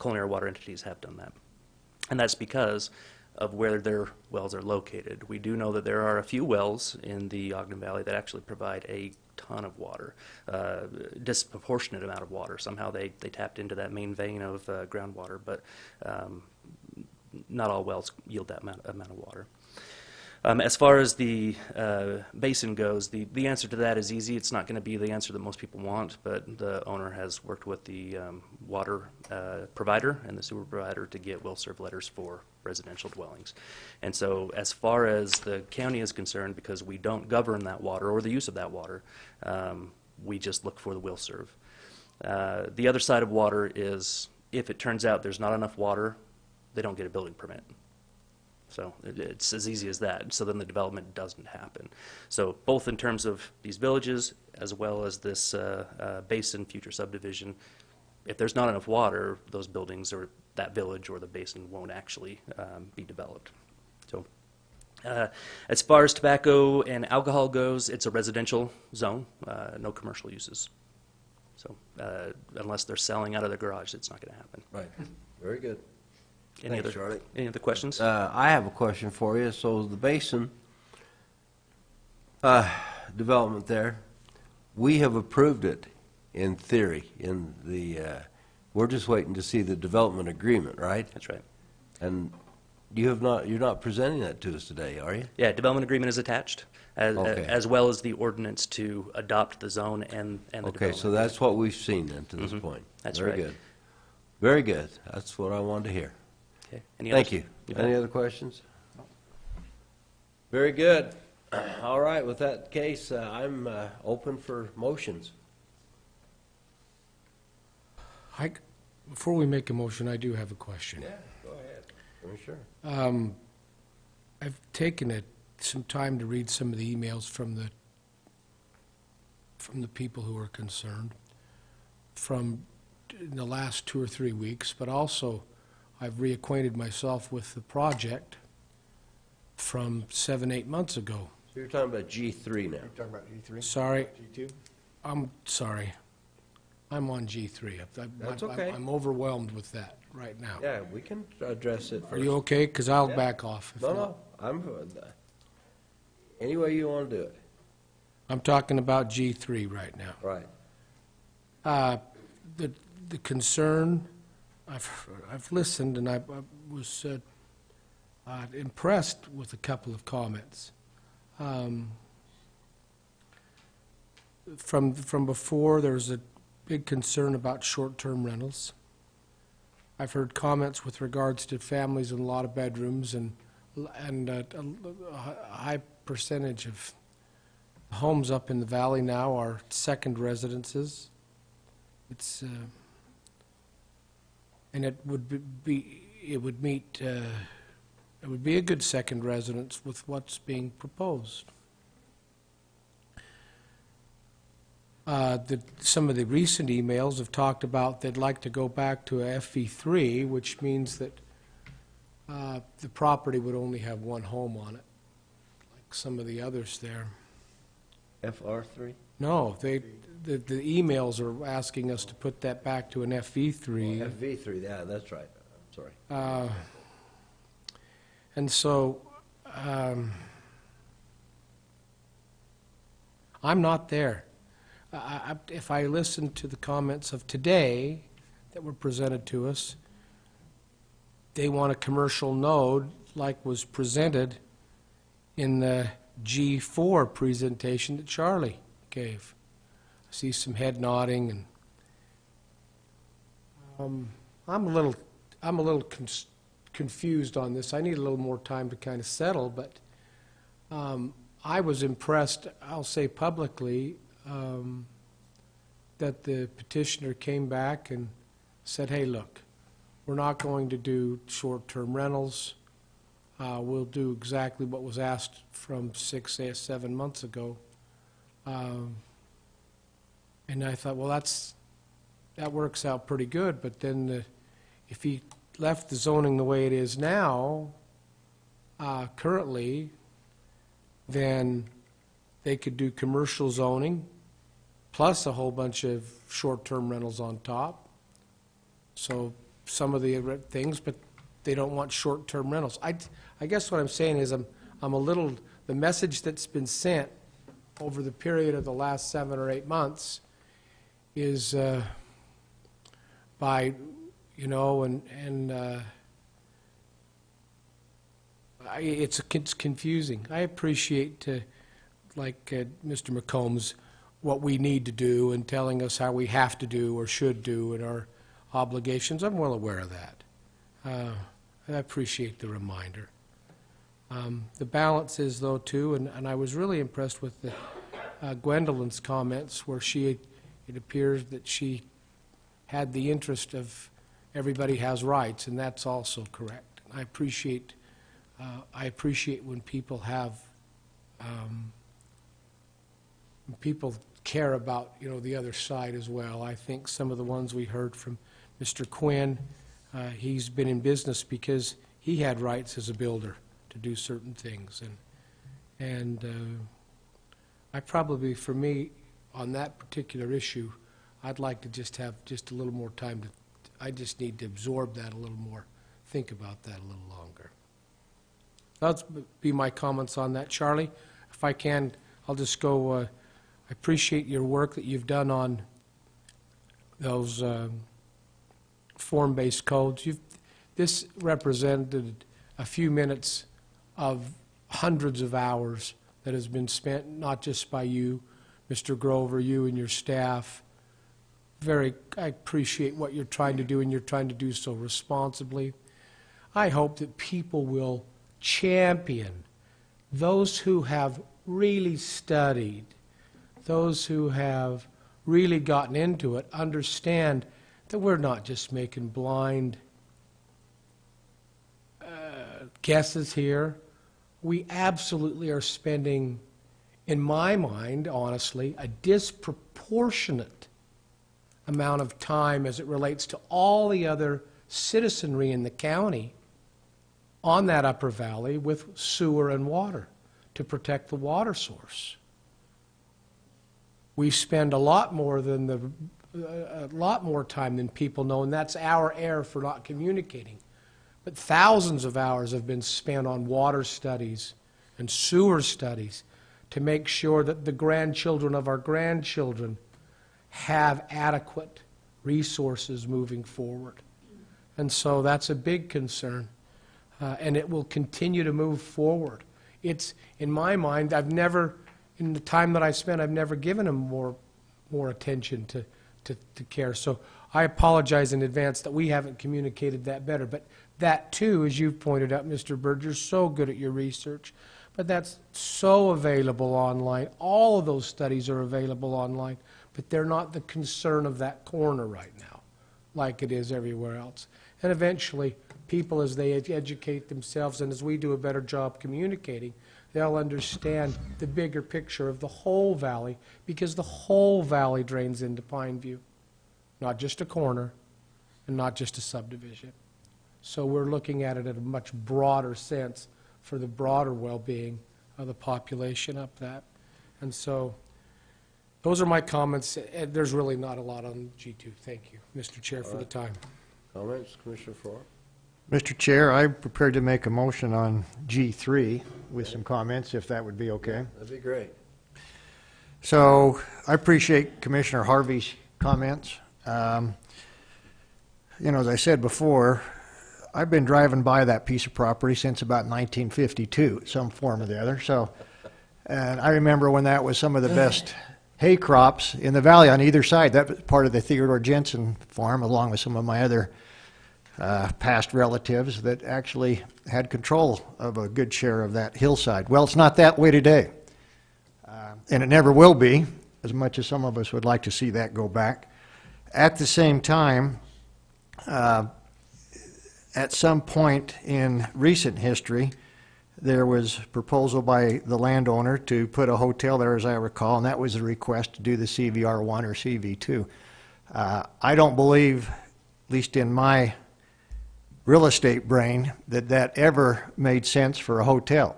culinary water entities have done that. And that's because of where their wells are located. We do know that there are a few wells in the Ogden Valley that actually provide a ton of water, disproportionate amount of water. Somehow they tapped into that main vein of groundwater, but not all wells yield that amount of water. As far as the basin goes, the answer to that is easy. It's not going to be the answer that most people want, but the owner has worked with the water provider and the sewer provider to get will-serve letters for residential dwellings. And so as far as the county is concerned, because we don't govern that water or the use of that water, we just look for the will-serve. The other side of water is if it turns out there's not enough water, they don't get a building permit. So it's as easy as that. So then the development doesn't happen. So both in terms of these villages as well as this basin future subdivision, if there's not enough water, those buildings or that village or the basin won't actually be developed. So as far as tobacco and alcohol goes, it's a residential zone, no commercial uses. So unless they're selling out of their garage, it's not going to happen. Right. Very good. Thanks, Charlie. Any other questions? I have a question for you. So the basin development there, we have approved it in theory. In the we're just waiting to see the development agreement, right? That's right. And you're not presenting that to us today, are you? Yeah, development agreement is attached, Okay. as well as the ordinance to adopt the zone and the development. Okay, so that's what we've seen then to this point. That's Very right. good. Very good. That's what I wanted to hear. Okay. Any Thank others? you. You bet. Any other questions? Very good. All right, with that case, I'm open for motions. Before we make a motion, I do have a question. Yeah, go ahead. For sure. I've taken some time to read some of the emails from the people who are concerned from in the last 2 or 3 weeks, but also I've reacquainted myself with the project from 7, 8 months ago. So you're talking about G3 now? You're talking about G3? Sorry. G2? I'm sorry. I'm on G3. That's okay. I'm overwhelmed with that right now. Yeah, we can address it first. Are you okay? Because I'll Yeah. back off. if No, not. no, I'm, any way you want to do it. I'm talking about G3 right now. Right. The concern, I've listened and I was impressed with a couple of comments. From before, there was a big concern about short-term rentals. I've heard comments with regards to families in a lot of bedrooms and a high percentage of homes up in the valley now are second residences. It's and it would be a good second residence with what's being proposed. Some of the recent emails have talked about they'd like to go back to a FV3, which means that the property would only have one home on it, like some of the others there. FR3? No, the emails are asking us to put that back to an FV3. FV3, yeah, that's right. I'm sorry. And so, I'm not there. If I listen to the comments of today that were presented to us, they want a commercial node like was presented in the G4 presentation that Charlie gave. I see some head nodding, and I'm a little confused on this. I need a little more time to kind of settle, but I was impressed, I'll say publicly, that the petitioner came back and said, hey, look, we're not going to do short-term rentals. We'll do exactly what was asked from 6 or 7 months ago. And I thought, well, that works out pretty good, but then if he left the zoning the way it is now, currently, then they could do commercial zoning plus a whole bunch of short-term rentals on top. So some of the things, but they don't want short-term rentals. I guess what I'm saying is I'm a little, the message that's been sent over the period of the last 7 or 8 months is by, you know, it's confusing. I appreciate, like Mr. McCombs, what we need to do and telling us how we have to do or should do and our obligations. I'm well aware of that. I appreciate the reminder. The balance is, though, too, and I was really impressed with the Gwendolyn's comments where it appears that she had the interest of everybody has rights, and that's also correct. I appreciate when people have, people care about, you know, the other side as well. I think some of the ones we heard from Mr. Quinn, he's been in business because he had rights as a builder to do certain things, and I probably, for me, on that particular issue, I'd like to just have just a little more time to, I just need to absorb that a little more, think about that a little longer. That'll be my comments on that. Charlie, if I can, I'll just go, I appreciate your work that you've done on those form-based codes. This represented a few minutes of hundreds of hours that has been spent, not just by you, Mr. Grover, you and your staff. I appreciate what you're trying to do, and you're trying to do so responsibly. I hope that people will champion those who have really studied, those who have really gotten into it, understand that we're not just making blind guesses here. We absolutely are spending, in my mind, honestly, a disproportionate amount of time as it relates to all the other citizenry in the county on that upper valley with sewer and water to protect the water source. We spend a lot more time than people know, and that's our error for not communicating. But thousands of hours have been spent on water studies and sewer studies to make sure that the grandchildren of our grandchildren have adequate resources moving forward. And so that's a big concern, and it will continue to move forward. It's, in my mind, in the time that I spent, I've never given them more attention to care. So I apologize in advance that we haven't communicated that better. But that, too, as you've pointed out, Mr. Bird, you're so good at your research. But that's so available online. All of those studies are available online. But they're not the concern of that corner right now, like it is everywhere else. And eventually, people, as they educate themselves and as we do a better job communicating, they'll understand the bigger picture of the whole valley, because the whole valley drains into Pineview, not just a corner and not just a subdivision. So we're looking at it in a much broader sense for the broader well-being of the population up that. And so those are my comments. There's really not a lot on G2. Thank you, Mr. Chair, for the time. Comments, Commissioner Farrar? Mr. Chair, I'm prepared to make a motion on G3 with some comments, if that would be okay. That'd be great. So I appreciate Commissioner Harvey's comments. As I said before, I've been driving by that piece of property since about 1952, some form or the other. And I remember when that was some of the best hay crops in the valley on either side. That was part of the Theodore Jensen farm, along with some of my other past relatives that actually had control of a good share of that hillside. Well, it's not that way today, and it never will be, as much as some of us would like to see that go back. At the same time, at some point in recent history, there was a proposal by the landowner to put a hotel there, as I recall, and that was a request to do the CVR1 or CV2. I don't believe, at least in my real estate brain, that ever made sense for a hotel.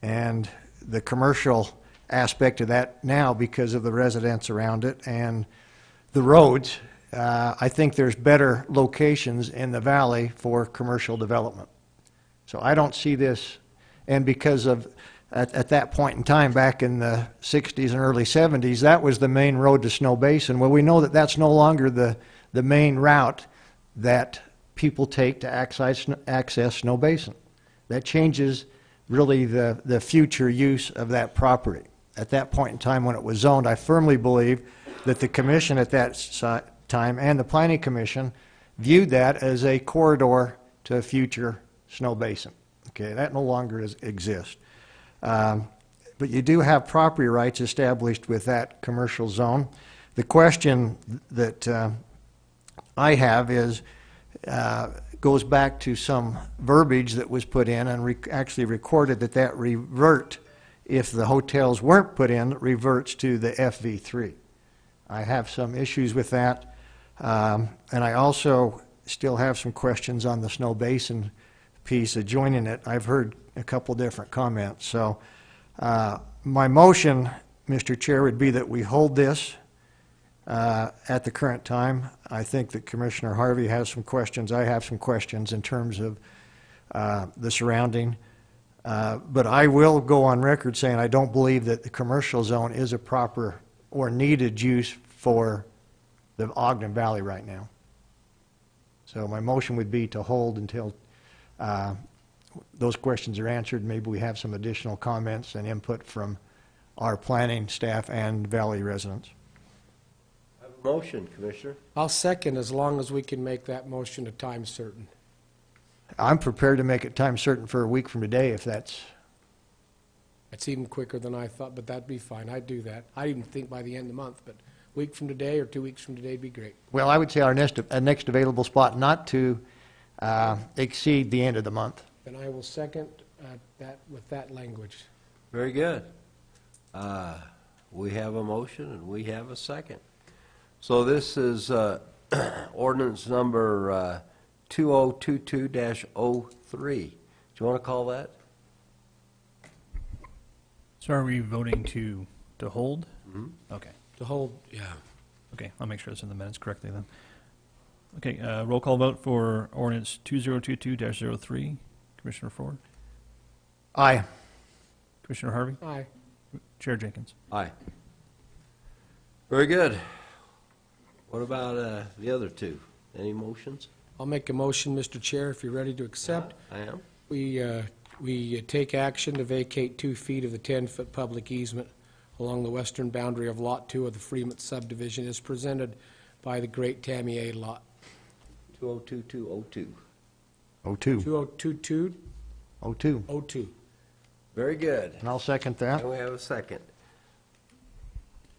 And the commercial aspect of that now, because of the residents around it and the roads, I think there's better locations in the valley for commercial development. So I don't see this, and because of, at that point in time, back in the 60s and early 70s, that was the main road to Snow Basin. Well, we know that that's no longer the main route that people take to access Snow Basin. That changes really the future use of that property. At that point in time when it was zoned, I firmly believe that the commission at that time and the Planning Commission viewed that as a corridor to a future Snow Basin. Okay, that no longer exists. But you do have property rights established with that commercial zone. The question that I have is, goes back to some verbiage that was put in and actually recorded that revert, if the hotels weren't put in, reverts to the FV3. I have some issues with that, and I also still have some questions on the Snow Basin piece adjoining it. I've heard a couple different comments. So my motion, Mr. Chair, would be that we hold this at the current time. I think that Commissioner Harvey has some questions. I have some questions in terms of the surrounding. But I will go on record saying I don't believe that the commercial zone is a proper or needed use for the Ogden Valley right now. So my motion would be to hold until those questions are answered, maybe we have some additional comments and input from our planning staff and Valley residents. Have a motion, Commissioner. I'll second as long as we can make that motion a time certain. I'm prepared to make it time certain for a week from today if that's, It's even quicker than I thought, but that'd be fine. I'd do that. I didn't think by the end of the month, but a week from today or 2 weeks from today would be great. well, I would say our next available spot not to exceed the end of the month. And I will second that with that language. Very good. We have a motion and we have a second. So this is ordinance number 2022-03. Do you want to call that? So are we voting to hold? Mm-hmm. Okay. To hold, yeah. Okay, I'll make sure it's in the minutes correctly then. Okay, roll call vote for ordinance 2022-03. Commissioner Ford? Aye. Commissioner Harvey? Aye. Chair Jenkins? Aye. Very good. What about the other two? Any motions? I'll make a motion, Mr. Chair, if you're ready to accept. I am. We take action to vacate 2 feet of the 10-foot public easement along the western boundary of Lot 2 of the Fremont subdivision as presented by the Great Tamier Lot. 2022-02. 02. 2022-02. 02. Very good. And I'll second that. And we have a second.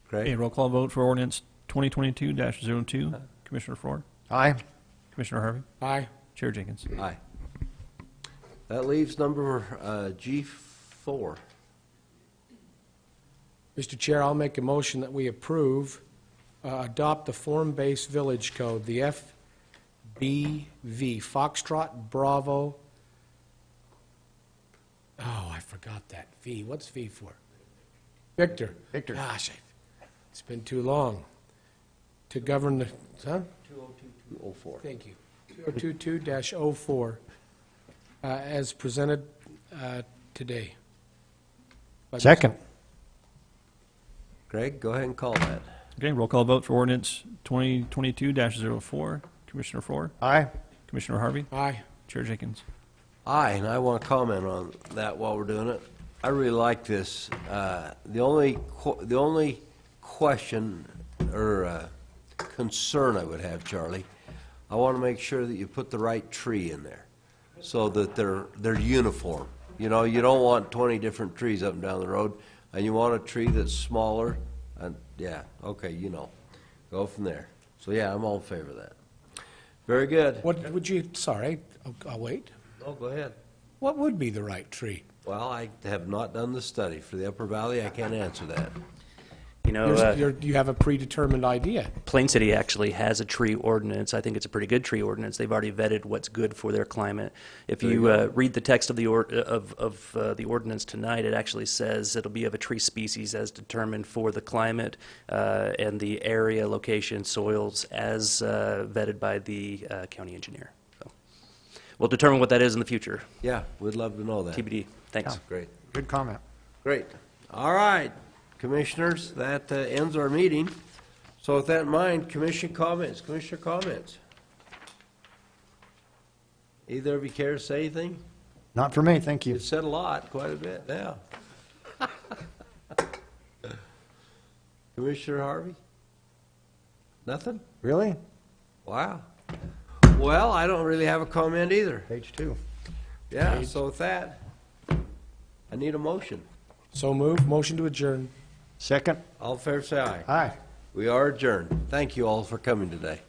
Okay, Craig? roll call vote for ordinance 2022-02. Commissioner Ford? Aye. Commissioner Harvey? Aye. Chair Jenkins? Aye. That leaves number G4. Mr. Chair, I'll make a motion that we approve, adopt the form-based village code, the FBV, Foxtrot Bravo. Oh, I forgot that. V. What's V for? Victor. Victor. Gosh, it's been too long. To govern the, huh? 2022-04. Thank you. 2022-04, as presented today. Second. Greg, go ahead and call that. Okay, roll call vote for ordinance 2022-04. Commissioner Ford? Aye. Commissioner Harvey? Aye. Chair Jenkins? Aye, and I want to comment on that while we're doing it. I really like this. The only question or concern I would have, Charlie, I want to make sure that you put the right tree in there so that they're uniform. You know, you don't want 20 different trees up and down the road, and you want a tree that's smaller. And yeah, okay, you know, go from there. So yeah, I'm all in favor of that. Very good. What would you, sorry, I'll wait. Oh, go ahead. What would be the right tree? Well, I have not done the study. For the Upper Valley, I can't answer that. You know, You have a predetermined idea. Plain City actually has a tree ordinance. I think it's a pretty good tree ordinance. They've already vetted what's good for their climate. If you read the text of the the ordinance tonight, it actually says it'll be of a tree species as determined for the climate and the area, location, soils as vetted by the county engineer. So we'll determine what that is in the future. Yeah, we'd love to know that. TBD. Thanks. Yeah. Great. Good comment. Great. All right, Commissioners, that ends our meeting. So with that in mind, Commissioner comments. Either of you care to say anything? Not for me, thank you. You said a lot, quite a bit, yeah. Commissioner Harvey? Nothing? Really? Wow. Well, I don't really have a comment either. Page 2. Yeah, so with that, I need a motion. So move, motion to adjourn. Second. All fair say aye. Aye. We are adjourned. Thank you all for coming today.